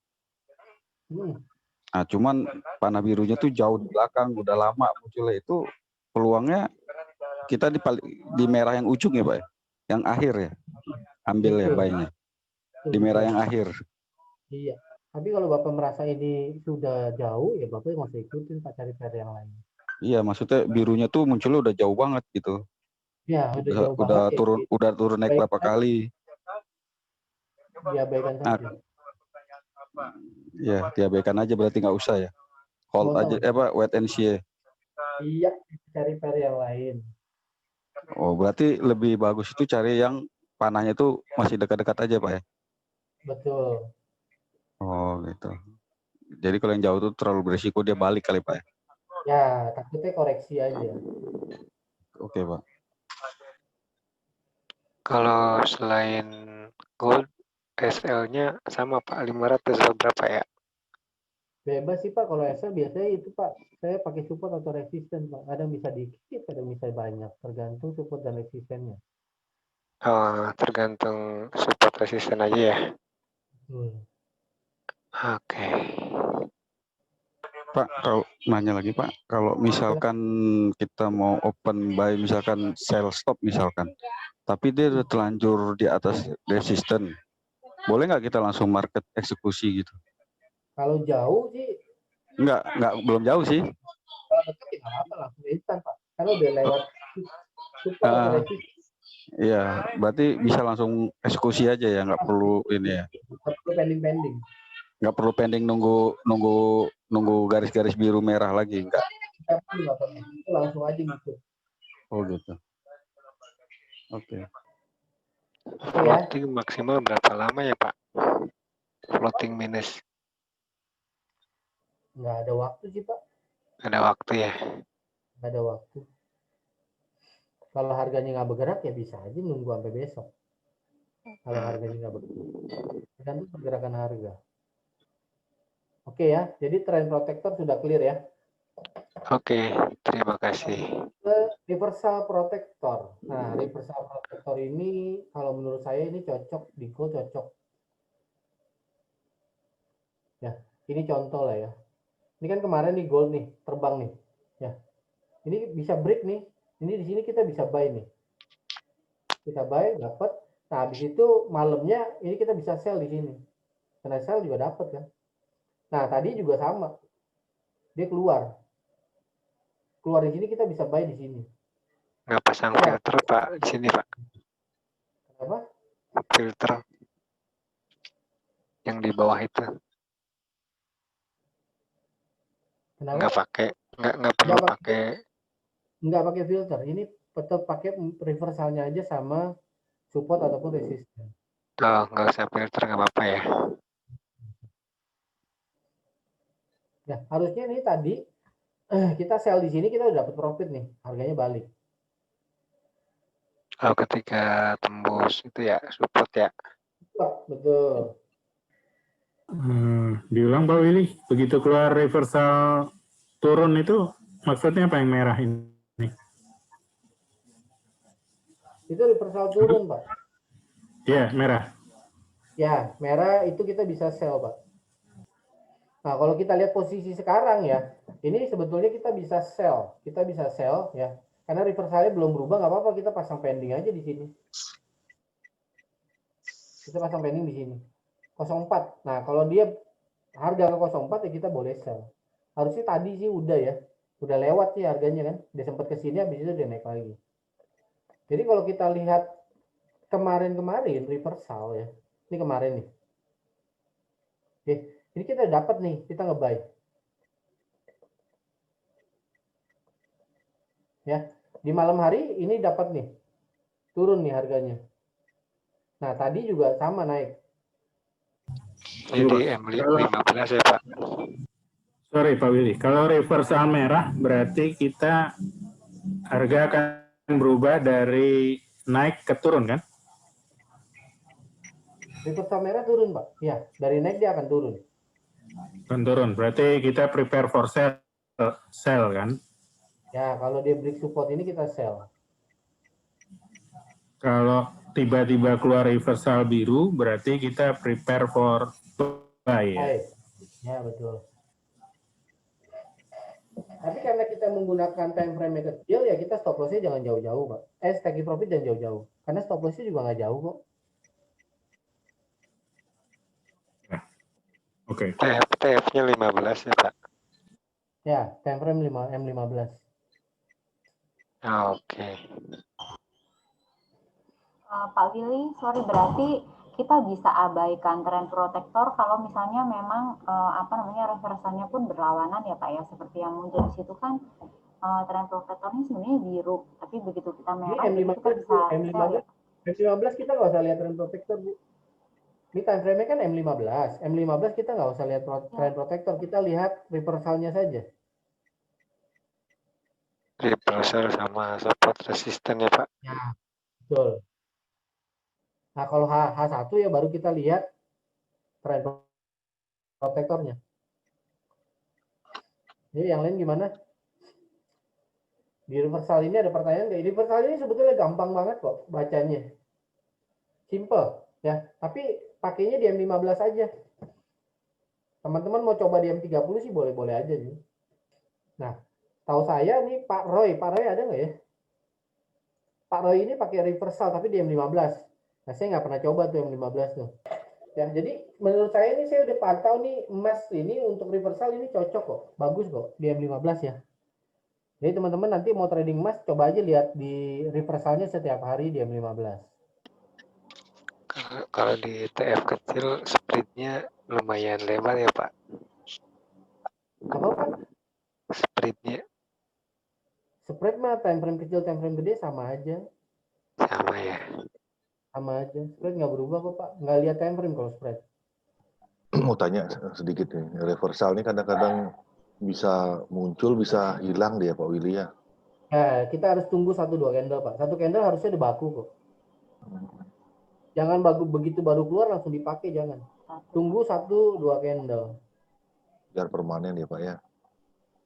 Nah, cuman panah birunya tuh jauh di belakang, udah lama munculnya, itu peluangnya kita di merah yang ujung ya Pak, yang akhir ya, ambil ya buy-nya di merah yang akhir. Iya, tapi kalau Bapak merasa ini sudah jauh, ya Bapak nggak usah ikutin, Pak, cari pair yang lain. Iya, maksudnya birunya tuh munculnya udah jauh banget gitu. Ya, udah turun naik berapa kali. Diabaikan saja. Ya, diabaikan aja, berarti nggak usah ya. Hold aja, wait and see. Iya, cari pair yang lain. Oh, berarti lebih bagus itu cari yang panahnya tuh masih dekat-dekat aja, Pak ya? Betul. Oh, gitu. Jadi kalau yang jauh tuh terlalu berisiko dia balik kali, Pak ya? Ya, takutnya koreksi aja. Oke, Pak. Kalau selain gold, SL-nya sama Pak, 500 atau berapa ya? Bebas sih Pak, kalau SL biasanya itu Pak, saya pakai support atau resisten Pak. Kadang bisa dikit, kadang bisa banyak, tergantung support dan resistennya. Oh, tergantung support resisten aja ya. Oke. Pak, kalau nanya lagi Pak, kalau misalkan kita mau open buy, misalkan sell stop misalkan, tapi dia udah telanjur di atas resisten, boleh nggak kita langsung market eksekusi gitu? Kalau jauh sih, belum jauh sih. kalau dekat tidak apa langsung instan Pak, karena udah lewat support atau resisten. Iya, berarti bisa langsung eksekusi aja ya, nggak perlu ini ya. Nggak perlu pending. Nggak perlu pending nunggu garis-garis biru merah lagi, enggak? Nggak perlu, itu langsung aja gitu. Oh gitu. Oke. Floating maksimal berapa lama ya Pak? Floating minus. Nggak ada waktu sih Pak. Ada waktu ya? Nggak ada waktu. Kalau harganya nggak bergerak ya bisa aja nunggu sampai besok. Kalau harganya nggak bergerak, tergantung pergerakan harga. Oke ya, jadi trend protector sudah clear ya. Oke, terima kasih. Reversal protector. Nah, reversal protector ini kalau menurut saya ini cocok di gold, cocok. Ya, ini contoh lah ya. Ini kan kemarin nih gold nih, terbang nih. Ya. Ini bisa break nih. Ini di sini kita bisa buy nih. Kita buy, dapat. Nah, habis itu malamnya ini kita bisa sell di sini. Karena sell juga dapat kan. Nah, tadi juga sama. Dia keluar. Keluar di sini kita bisa buy di sini. Nggak pasang filter Pak di sini Pak. Kenapa? Filter yang di bawah itu. Kenapa? Nggak perlu pakai. Nggak pakai filter. Ini tetap pakai reversalnya aja sama support ataupun resisten. Oh, nggak usah filter, nggak apa-apa ya. Ya, harusnya nih tadi kita sell di sini kita udah dapat profit nih, harganya balik. Oh, ketika tembus itu ya support ya. Betul. Diulang Pak Willy, begitu keluar reversal turun itu maksudnya apa yang merah ini? Itu reversal turun Pak. Ya, merah. Ya, merah itu kita bisa sell Pak. Nah, kalau kita lihat posisi sekarang ya, ini sebetulnya kita bisa sell. Kita bisa sell ya. Karena reversalnya belum berubah, nggak apa-apa kita pasang pending aja di sini. Kita pasang pending di sini. 04. Nah, kalau dia harga ke 04 ya kita boleh sell. Harusnya tadi sih udah ya. Udah lewat sih harganya kan. Dia sempat ke sini habis itu dia naik lagi. Jadi kalau kita lihat kemarin-kemarin reversal ya. Ini kemarin nih. Oke, ini kita dapat nih, kita nge-buy. Ya, di malam hari ini dapat nih. Turun nih harganya. Nah, tadi juga sama naik. Jadi M15 ya Pak. Sorry Pak Willy, kalau reversal merah berarti kita harga akan berubah dari naik ke turun kan? Reversal merah turun Pak. Ya, dari naik dia akan turun. Akan turun, berarti kita prepare for sell kan? Ya, kalau dia break support ini kita sell. Kalau tiba-tiba keluar reversal biru, berarti kita prepare for buy ya? Ya, betul. Tapi karena kita menggunakan time frame kecil, ya kita stop loss-nya jangan jauh-jauh, Pak. Taking profit jangan jauh-jauh. Karena stop loss-nya juga nggak jauh kok. Oke. TF-nya 15 ya Pak? Ya, time frame M15. Oke. Pak Willy, sorry, berarti kita bisa abaikan trend protector kalau misalnya memang reversalnya pun berlawanan ya Pak ya, seperti yang muncul di situ kan trend protectornya sebenarnya biru, tapi begitu kita merah M15, kita bisa M15 kita nggak usah lihat trend protector Bu. Ini time frame-nya kan M15. M15 kita nggak usah lihat trend protector, kita lihat reversalnya saja. Reversal sama support resisten ya Pak? Ya, betul. Nah, kalau H1 ya baru kita lihat trend protektornya. Jadi yang lain gimana? Di reversal ini ada pertanyaan nggak? Reversal ini sebetulnya gampang banget kok bacanya. Simple ya, tapi pakainya di M15 aja. Teman-teman mau coba di M30 sih boleh-boleh aja nih. Nah, tahu saya nih Pak Roy ada nggak ya? Pak Roy ini pakai reversal tapi di M15. Nah, saya nggak pernah coba tuh M15 tuh. Ya, jadi menurut saya ini saya udah pantau nih emas ini untuk reversal ini cocok kok, bagus kok di M15 ya. Jadi teman-teman nanti mau trading emas coba aja lihat di reversalnya setiap hari di M15. Kalau di TF kecil spreadnya lumayan lebar ya Pak. Apa Pak? Spreadnya Spread mah time frame kecil, time frame gede sama aja. sama ya. Sama aja. Spread nggak berubah kok Pak. Nggak lihat time frame kalau spread. Mau tanya sedikit nih, reversal ini kadang-kadang bisa muncul, bisa hilang dia Pak Willy ya. Kita harus tunggu 1-2 candle Pak. 1 candle harusnya udah baku kok. Jangan begitu baru keluar langsung dipakai, jangan. Tunggu 1-2 candle. Biar permanen ya Pak ya.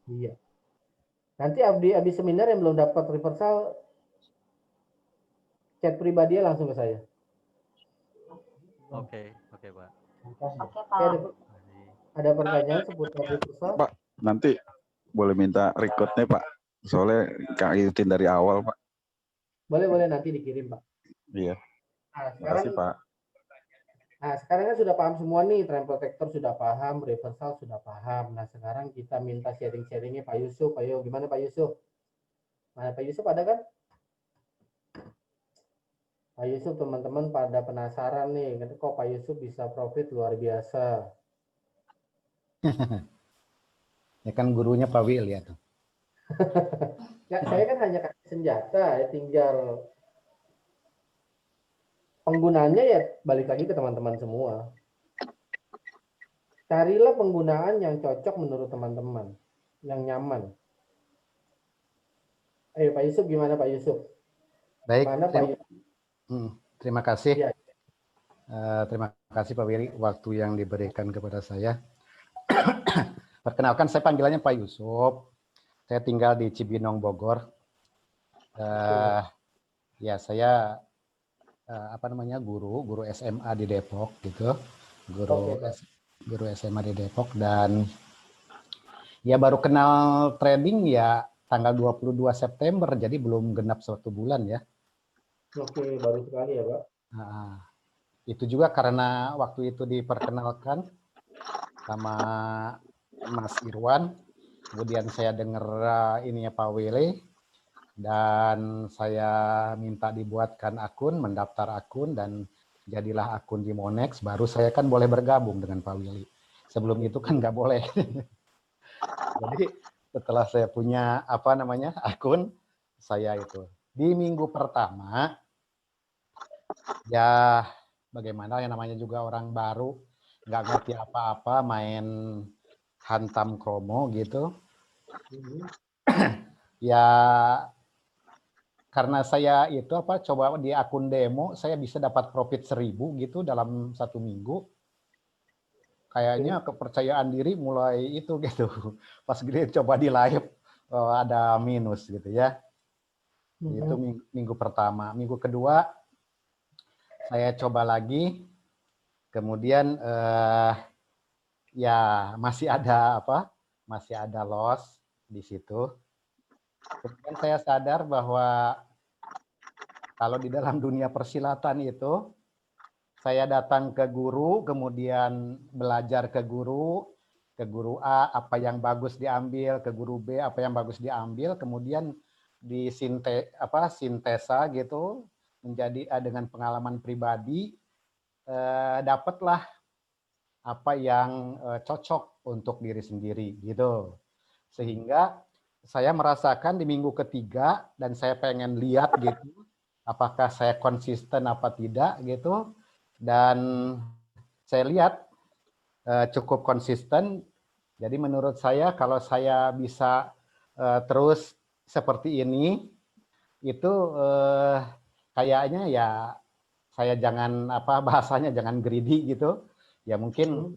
Iya. Nanti abis seminar yang belum dapat reversal, chat pribadi langsung ke saya. Oke Pak. Oke Pak. Ada pertanyaan seputar reversal? Pak, nanti boleh minta recordnya Pak. Soalnya Kak ikutin dari awal Pak. Boleh nanti dikirim Pak. Iya. Nah, Terima kasih Pak. Nah, sekarang kan sudah paham semua nih, trend protector sudah paham, reversal sudah paham. Nah, sekarang kita minta sharing-sharingnya Pak Yusuf. Ayo, gimana Pak Yusuf? Mana Pak Yusuf ada kan? Pak Yusuf, teman-teman pada penasaran nih, kok Pak Yusuf bisa profit luar biasa? Ya kan gurunya Pak Wil ya tuh. Ya, saya kan hanya kasih senjata, ya tinggal penggunaannya ya balik lagi ke teman-teman semua. Carilah penggunaan yang cocok menurut teman-teman, yang nyaman. Ayo Pak Yusuf, gimana Pak Yusuf? Baik, Mana Pak Yusuf? Terima kasih. Ya. Terima kasih Pak Willy waktu yang diberikan kepada saya. Perkenalkan saya panggilannya Pak Yusuf. Saya tinggal di Cibinong, Bogor. Ya saya guru SMA di Depok gitu. Guru SMA di Depok dan ya baru kenal trading ya tanggal 22 September jadi belum genap 1 bulan ya. Oke, baru sekali ya Pak. Nah, itu juga karena waktu itu diperkenalkan sama Mas Irwan, kemudian saya dengar ininya Pak Willy, dan saya minta dibuatkan akun, mendaftar akun, dan jadilah akun di Monex, baru saya kan boleh bergabung dengan Pak Willy. Sebelum itu kan nggak boleh. Jadi setelah saya punya akun, saya itu. Di minggu pertama, ya bagaimana yang namanya juga orang baru, nggak ngerti apa-apa, main hantam kromo gitu. Ya karena saya itu coba di akun demo, saya bisa dapat profit 1000 gitu dalam 1 minggu. Kayaknya kepercayaan diri mulai itu gitu. Pas gede coba di live ada minus gitu ya. Itu minggu pertama. Minggu kedua saya coba lagi, kemudian ya masih ada loss di situ. Kemudian saya sadar bahwa kalau di dalam dunia persilatan itu saya datang ke guru, kemudian belajar ke guru A apa yang bagus diambil, ke guru B apa yang bagus diambil, kemudian sintesa gitu menjadi dengan pengalaman pribadi, dapatlah apa yang cocok untuk diri sendiri gitu. Sehingga saya merasakan di minggu ketiga dan saya pengen lihat gitu apakah saya konsisten apa tidak gitu, dan saya lihat cukup konsisten. Jadi menurut saya kalau saya bisa terus seperti ini itu kayaknya ya saya jangan bahasanya jangan greedy gitu, ya mungkin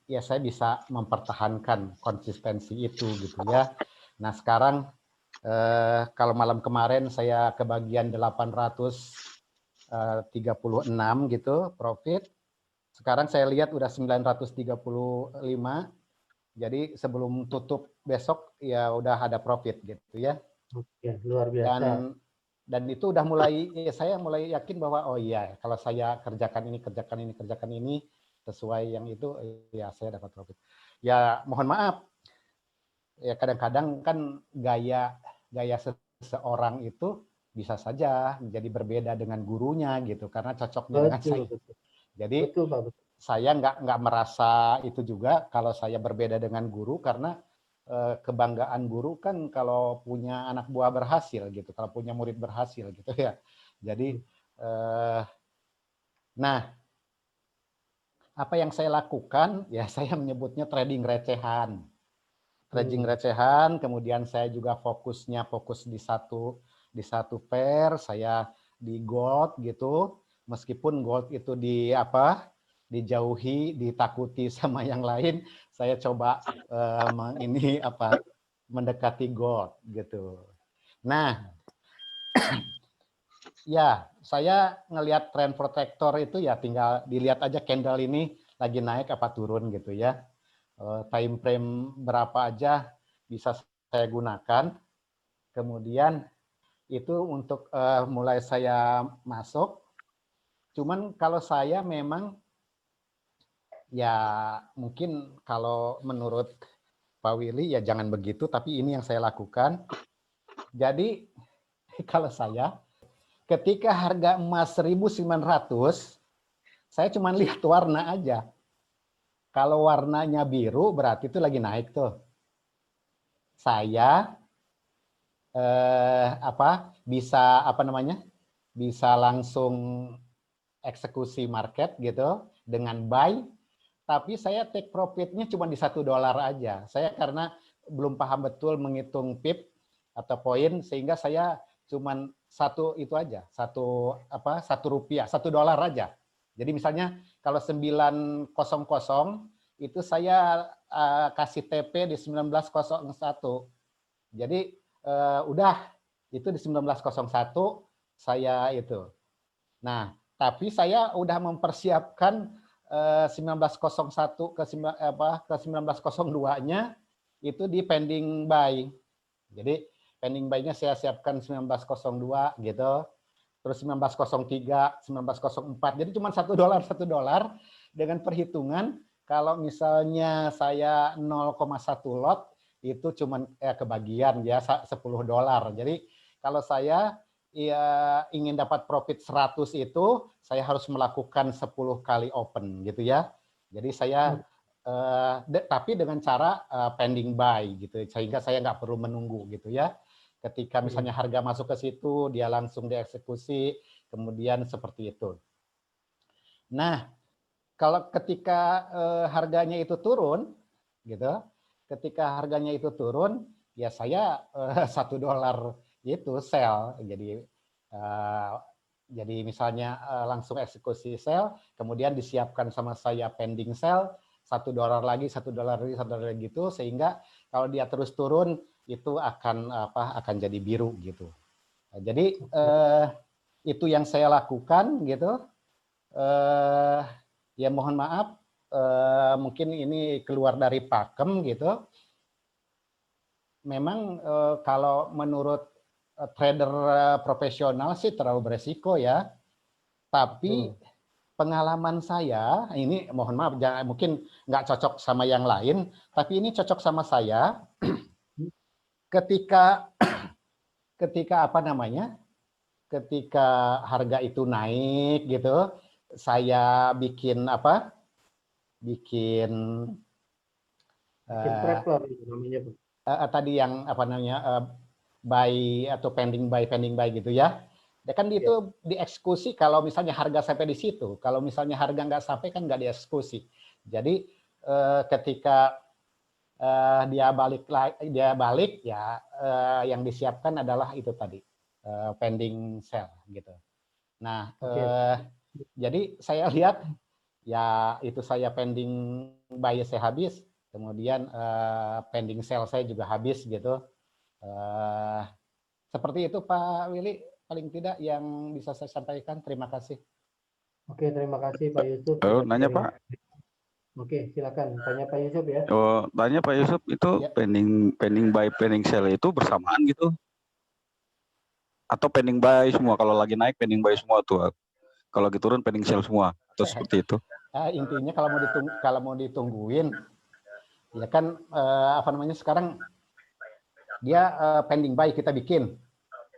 ya saya bisa mempertahankan konsistensi itu gitu ya. Nah sekarang kalau malam kemarin saya kebagian 836 gitu profit. Sekarang saya lihat udah 935. Jadi sebelum tutup besok ya udah ada profit gitu ya. Oke, luar biasa. Dan itu udah mulai saya mulai yakin bahwa oh iya kalau saya kerjakan ini sesuai yang itu ya saya dapat profit. Ya mohon maaf. Ya kadang-kadang kan gaya seseorang itu bisa saja menjadi berbeda dengan gurunya gitu karena cocoknya dengan saya. Jadi saya nggak merasa itu juga kalau saya berbeda dengan guru karena kebanggaan guru kan kalau punya anak buah berhasil gitu, kalau punya murid berhasil gitu ya. Jadi nah apa yang saya lakukan ya saya menyebutnya trading recehan. Trading recehan, kemudian saya juga fokus di satu pair, saya di gold gitu, meskipun gold itu dijauhi, ditakuti sama yang lain, saya coba mendekati gold gitu. Nah, ya saya ngelihat trend protector itu ya tinggal dilihat aja candle ini lagi naik apa turun gitu ya. Time frame berapa aja bisa saya gunakan. Kemudian itu untuk mulai saya masuk. Cuman kalau saya memang ya mungkin kalau menurut Pak Willy ya jangan begitu, tapi ini yang saya lakukan. Jadi kalau saya ketika harga emas 1.900 saya cuma lihat warna aja. Kalau warnanya biru berarti itu lagi naik tuh. Saya bisa langsung eksekusi market gitu dengan buy, tapi saya take profitnya cuma di $1 aja. Saya karena belum paham betul menghitung pip atau poin sehingga saya cuma $1 aja. Jadi misalnya kalau 900 itu saya kasih TP di 1901. Jadi udah itu di 1901 saya itu. Nah, tapi saya udah mempersiapkan 1901 ke 1902-nya itu di pending buy. Jadi pending buy-nya saya siapkan 1902 gitu. Terus 1903, 1904. Jadi cuma $1 dengan perhitungan kalau misalnya saya 0,1 lot itu cuma kebagian ya $10. Jadi kalau saya ingin dapat profit 100 itu saya harus melakukan 10 kali open gitu ya. Jadi saya tapi dengan cara pending buy gitu sehingga saya nggak perlu menunggu gitu ya. Ketika misalnya harga masuk ke situ, dia langsung dieksekusi, kemudian seperti itu. Nah, kalau ketika harganya itu turun, gitu, ketika harganya itu turun, ya saya $1 itu sell. Jadi misalnya langsung eksekusi sell, kemudian disiapkan sama saya pending sell, $1 lagi, $1 lagi, $1 lagi gitu, sehingga kalau dia terus turun itu akan jadi biru gitu. Jadi itu yang saya lakukan gitu. Ya mohon maaf, mungkin ini keluar dari pakem gitu. Memang kalau menurut trader profesional sih terlalu beresiko ya. Tapi pengalaman saya ini mohon maaf, mungkin nggak cocok sama yang lain, tapi ini cocok sama saya. Ketika harga itu naik gitu, saya bikin tadi yang buy atau pending buy gitu ya. Ya kan itu dieksekusi kalau misalnya harga sampai di situ. Kalau misalnya harga nggak sampai kan nggak dieksekusi. Jadi ketika dia balik ya yang disiapkan adalah itu tadi pending sell gitu. Nah, jadi saya lihat ya itu saya pending buy saya habis, kemudian pending sell saya juga habis gitu. Seperti itu Pak Willy, paling tidak yang bisa saya sampaikan. Terima kasih. Oke, terima kasih Pak Yusuf. Oh, nanya Pak. Oke, silakan tanya Pak Yusuf ya. Oh, tanya Pak Yusuf, itu pending buy, pending sell itu bersamaan gitu? Atau pending buy semua, kalau lagi naik pending buy semua tuh, kalau lagi turun pending sell semua, atau seperti itu? Intinya kalau mau ditungguin, ya kan apa namanya sekarang dia pending buy kita bikin.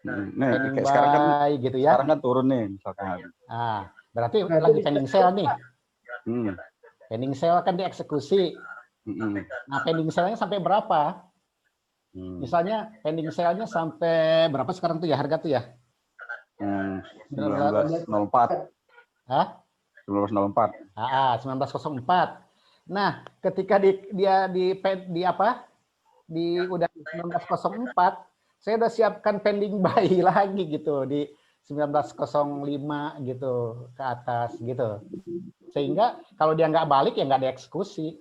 Nah, Pending kayak sekarang kan, buy gitu ya. Sekarang kan turun nih misalkan. Nah, berarti lagi pending sell nih. Pending sell kan dieksekusi. Nah, pending sell-nya sampai berapa? Misalnya pending sell-nya sampai berapa sekarang tuh ya harga tuh ya? 1904. Hah? 1904. 1904. Nah, ketika dia udah 1904, saya udah siapkan pending buy lagi gitu di 1905 gitu ke atas gitu. Sehingga kalau dia nggak balik ya nggak dieksekusi.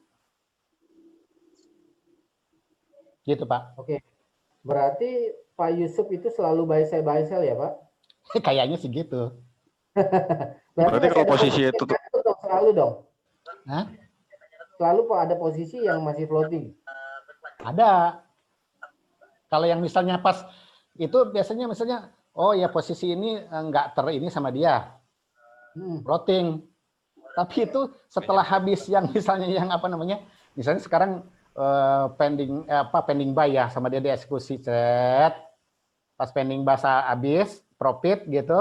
Gitu Pak. Oke, berarti Pak Yusuf itu selalu buy sell ya Pak? Kayaknya sih gitu. Berarti kalau posisi itu selalu dong? Hah? Selalu Pak ada posisi yang masih floating? Ada. Kalau yang misalnya pas itu biasanya misalnya, oh ya posisi ini nggak ini sama dia, floating. Tapi itu setelah habis yang misalnya yang apa namanya, misalnya sekarang pending buy ya sama dia dieksekusi set, pas pending buy habis profit gitu,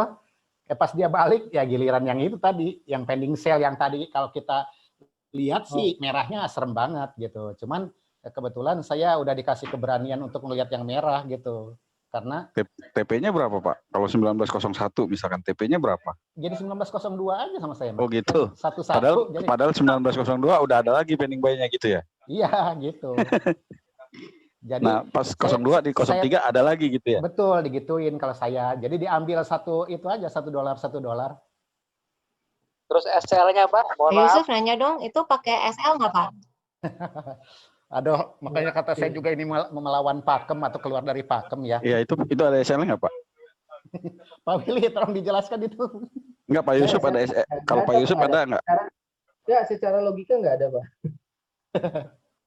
pas dia balik ya giliran yang itu tadi, yang pending sell yang tadi kalau kita lihat sih merahnya serem banget gitu. Cuman kebetulan saya udah dikasih keberanian untuk melihat yang merah gitu. Karena TP-nya berapa Pak? Kalau 1901 misalkan TP-nya berapa? Jadi 1902 aja sama saya. Oh gitu. Satu-satu. Padahal 1902 udah ada lagi pending buy-nya gitu ya? Iya gitu. Jadi nah pas 02 di 03 ada lagi gitu ya? Betul, digituin kalau saya. Jadi diambil satu itu aja, $1. Terus SL-nya Pak? Pak Yusuf nanya dong, itu pakai SL nggak Pak? Aduh, makanya kata saya juga ini melawan pakem atau keluar dari pakem ya. Iya, itu ada SL-nya nggak Pak? Pak Willy, tolong dijelaskan itu. Enggak, Pak Yusuf ada SL. Kalau Pak Yusuf ada nggak? Ya, secara logika nggak ada Pak.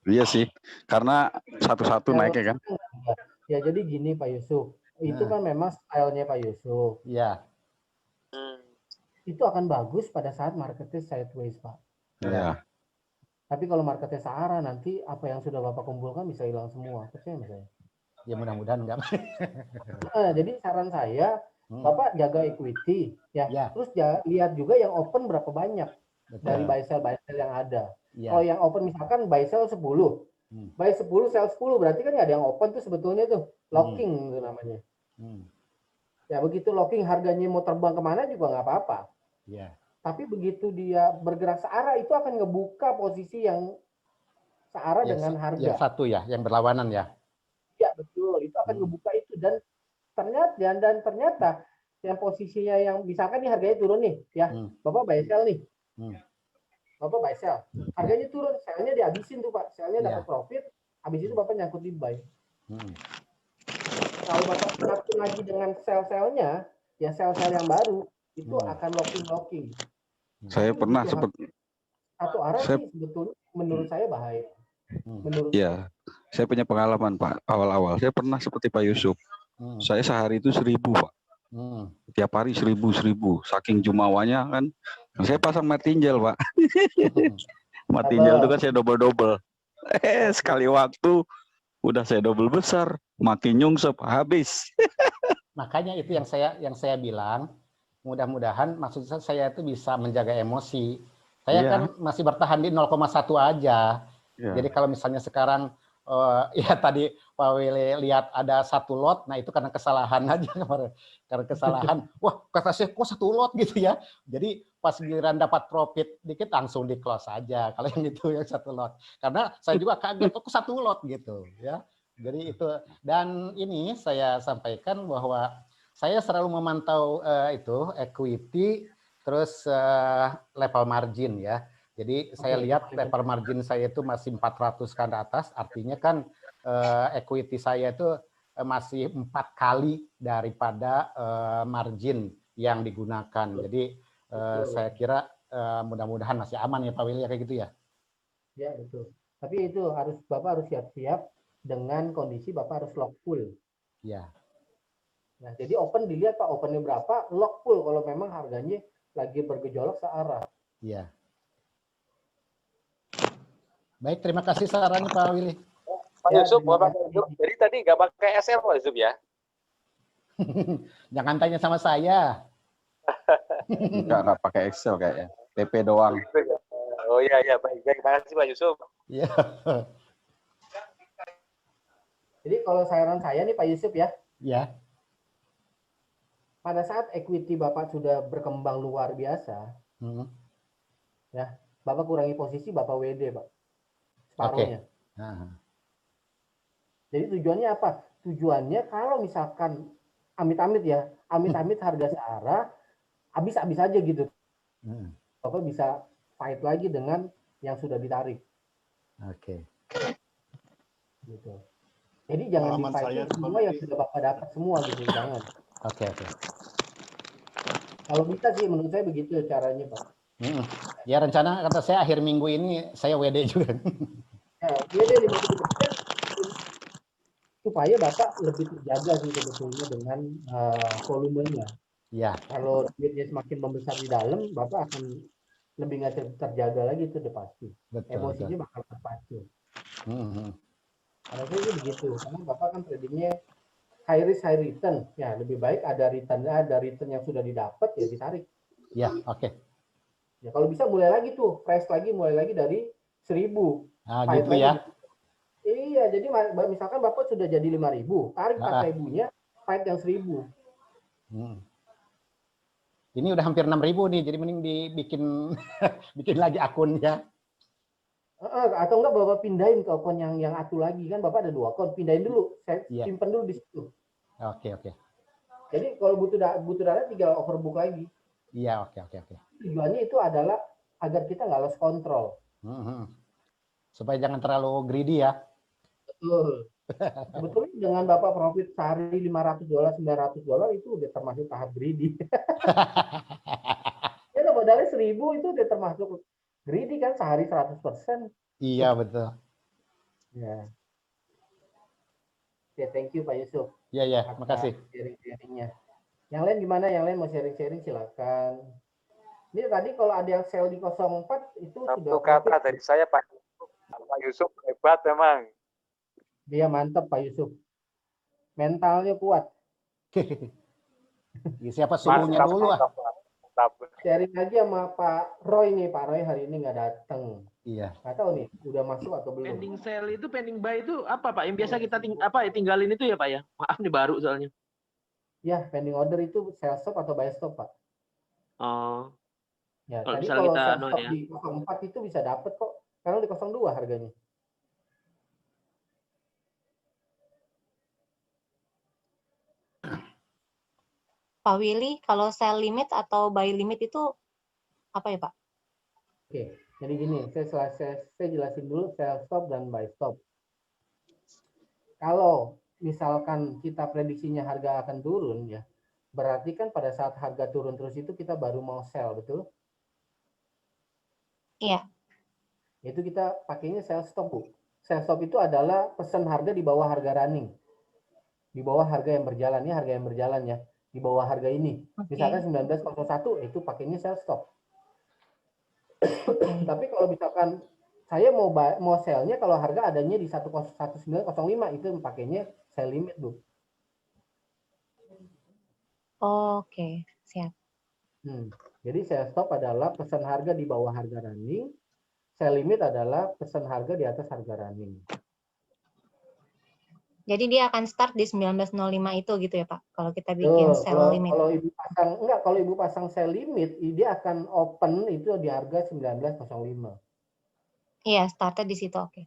Iya sih, karena satu-satu naiknya kan. Ya, jadi gini Pak Yusuf, itu kan memang stylenya Pak Yusuf. Iya. Itu akan bagus pada saat marketnya sideways Pak. Iya. Tapi kalau marketnya searah nanti apa yang sudah Bapak kumpulkan bisa hilang semua. Percaya nggak saya? Ya mudah-mudahan enggak. Jadi saran saya, Bapak jaga equity ya. Terus lihat juga yang open berapa banyak. Betul. Dari buy sell yang ada. Ya. Kalau yang open misalkan buy sell 10. Buy 10 sell 10 berarti kan nggak ada yang open tuh sebetulnya tuh. Locking itu namanya. Ya begitu locking harganya mau terbang kemana juga nggak apa-apa. Ya. Tapi begitu dia bergerak searah itu akan ngebuka posisi yang searah dengan harga. Yang satu ya, yang berlawanan ya. Ya betul, itu akan ngebuka itu dan ternyata yang posisinya yang misalkan nih harganya turun nih ya, Bapak buy sell nih. Bapak buy sell, harganya turun, sellnya dihabisin tuh Pak, sellnya dapat profit, habis itu Bapak nyangkut di buy. Kalau Bapak nyangkut lagi dengan sell-sellnya, ya sell-sell yang baru itu akan locking. Saya pernah seperti satu arah sih sebetulnya menurut saya bahaya. Iya, saya punya pengalaman Pak. Awal-awal saya pernah seperti Pak Yusuf. Saya sehari itu 1000 Pak. Tiap hari 1000. Saking jumawanya kan, saya pasang martingale Pak. Martingale itu kan saya double. Sekali waktu udah saya double besar, makin nyungsep habis. Makanya itu yang saya bilang. Mudah-mudahan maksud saya itu bisa menjaga emosi. Saya kan masih bertahan di 0,1 aja. Jadi kalau misalnya sekarang ya tadi Pak Willy lihat ada satu lot, nah itu karena kesalahan aja kemarin. Karena kesalahan, wah kata saya kok satu lot gitu ya. Jadi pas giliran dapat profit dikit langsung di close aja. Kalau yang itu yang satu lot. Karena saya juga kaget kok satu lot gitu ya. Jadi itu, dan ini saya sampaikan bahwa saya selalu memantau itu equity, terus level margin ya. Jadi saya lihat level margin saya itu masih 400 ke atas, artinya kan equity saya itu masih 4 kali daripada margin yang digunakan. Jadi saya kira mudah-mudahan masih aman ya Pak Willy, kayak gitu ya. Ya betul. Tapi itu Bapak harus siap-siap dengan kondisi Bapak harus lock full. Ya. Nah, jadi open dilihat Pak, opennya berapa, lock full kalau memang harganya lagi bergejolak searah. Iya. Baik, terima kasih sarannya Pak Willy. Pak Yusuf, jadi tadi nggak pakai SL Pak Yusuf ya? Jangan tanya sama saya. Nggak pakai Excel kayaknya. TP doang. Oh iya, baik. Terima kasih Pak Yusuf. Iya. Jadi kalau saran saya nih Pak Yusuf ya. Ya. Pada saat equity Bapak sudah berkembang luar biasa, ya, Bapak kurangi posisi, Bapak WD, Pak. Separuhnya. Jadi tujuannya apa? Tujuannya kalau misalkan amit-amit ya, amit-amit harga searah, habis-habis aja gitu. Bapak bisa fight lagi dengan yang sudah ditarik. Oke. Gitu. Jadi jangan di-fight semua yang sudah Bapak dapat semua gitu, jangan. Oke. Kalau bisa sih menurut saya begitu caranya, Pak. Ya rencana kata saya akhir minggu ini saya WD juga. Ya, WD 50% supaya Bapak lebih terjaga sih sebetulnya dengan volumenya. Ya. Kalau duitnya semakin membesar di dalam, Bapak akan lebih nggak terjaga lagi, itu udah pasti. Emosinya bakal terpacu. Karena saya sih begitu, karena Bapak kan tradingnya high risk high return. Ya, lebih baik ada return yang sudah didapat ya ditarik. Ya, oke. Ya, kalau bisa mulai lagi tuh, fresh lagi, mulai lagi dari 1.000. Nah, gitu ya. Iya, jadi misalkan Bapak sudah jadi 5.000, tarik 4.000-nya, fight yang 1.000. Ini udah hampir 6.000 nih, jadi mending dibikin bikin lagi akunnya. Atau enggak Bapak pindahin ke akun yang atu lagi, kan Bapak ada 2 akun, pindahin dulu, saya simpen dulu di situ. Oke. Jadi kalau butuh dana tinggal overbook lagi. Iya, oke. Tujuannya itu adalah agar kita nggak lost control. Supaya jangan terlalu greedy ya. Betul. Sebetulnya dengan Bapak profit sehari $500, $900 itu udah termasuk tahap greedy. Ya modalnya 1.000 itu udah termasuk greedy kan, sehari 100%. Iya, betul. Ya. Oke, thank you Pak Yusuf. Iya, makasih. Sharing-sharingnya. Yang lain gimana? Yang lain mau sharing-sharing silakan. Ini tadi kalau ada yang sell di 04 itu satu sudah kata dari saya Pak Yusuf hebat memang. Dia mantap Pak Yusuf. Mentalnya kuat. Siapa suhunya dulu ah. Sharing lagi sama Pak Roy nih. Pak Roy hari ini nggak datang. Iya. Nggak tahu nih udah masuk atau belum. Pending sell itu, pending buy itu apa Pak? Yang biasa kita tinggalin itu ya Pak ya? Maaf nih baru soalnya. Ya, pending order itu sell stop atau buy stop Pak. Oh. Ya, kalau tadi misalnya kalau kita sell stop di 04 itu bisa dapat kok. Sekarang di 02 harganya. Pak Willy, kalau sell limit atau buy limit itu apa ya Pak? Oke, jadi gini, saya jelasin dulu sell stop dan buy stop. Kalau misalkan kita prediksinya harga akan turun ya, berarti kan pada saat harga turun terus itu kita baru mau sell, betul? Iya. Itu kita pakainya sell stop, Bu. Sell stop itu adalah pesan harga di bawah harga running. Di bawah harga yang berjalan, ini harga yang berjalan ya. Di bawah harga ini. Misalkan 19.01 itu pakainya sell stop. Tapi kalau misalkan saya mau sell-nya kalau harga adanya di 1905 itu pakainya sell limit, Bu. Oke, siap. Jadi sell stop adalah pesan harga di bawah harga running, sell limit adalah pesan harga di atas harga running. Jadi dia akan start di 1905 itu gitu ya Pak, kalau kita bikin sell limit. Kalau Ibu pasang sell limit, dia akan open itu di harga 1905. Iya, startnya di situ, oke.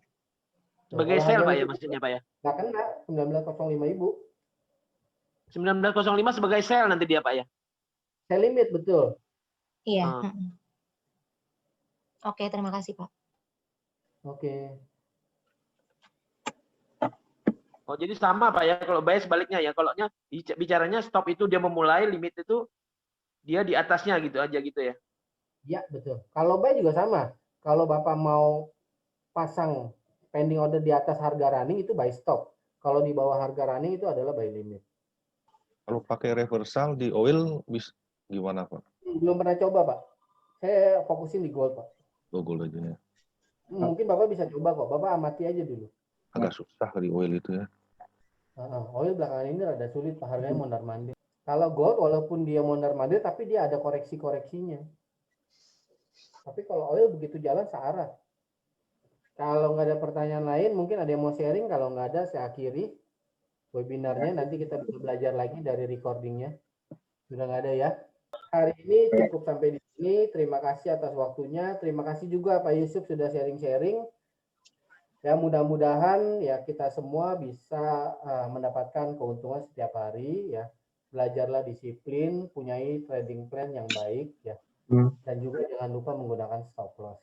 Sebagai sell Pak ya maksudnya Pak ya? Nggak kena 1905 Ibu. 1905 sebagai sell nanti dia Pak ya? Sell limit, betul. Iya. Oke, terima kasih Pak. Oke. Oh jadi sama Pak ya, kalau buy sebaliknya ya, kalau bicaranya stop itu dia memulai, limit itu dia di atasnya gitu aja gitu ya? Ya betul. Kalau buy juga sama. Kalau Bapak mau pasang pending order di atas harga running itu buy stop. Kalau di bawah harga running itu adalah buy limit. Kalau pakai reversal di oil gimana Pak? Belum pernah coba Pak. Saya fokusin di gold Pak. Oh, gold aja ya. Mungkin Bapak bisa coba kok. Bapak amati aja dulu. Agak susah di oil itu ya. Oil belakangan ini rada sulit Pak, harganya mondar-mandir. Kalau gold walaupun dia mondar-mandir tapi dia ada koreksi-koreksinya. Tapi kalau oil begitu jalan searah. Kalau nggak ada pertanyaan lain, mungkin ada yang mau sharing. Kalau nggak ada, saya akhiri webinarnya. Nanti kita bisa belajar lagi dari recordingnya. Sudah nggak ada ya? Hari ini cukup sampai di sini. Terima kasih atas waktunya. Terima kasih juga Pak Yusuf sudah sharing-sharing. Ya mudah-mudahan ya kita semua bisa mendapatkan keuntungan setiap hari ya. Belajarlah disiplin, punyai trading plan yang baik ya. Dan juga jangan lupa menggunakan stop loss.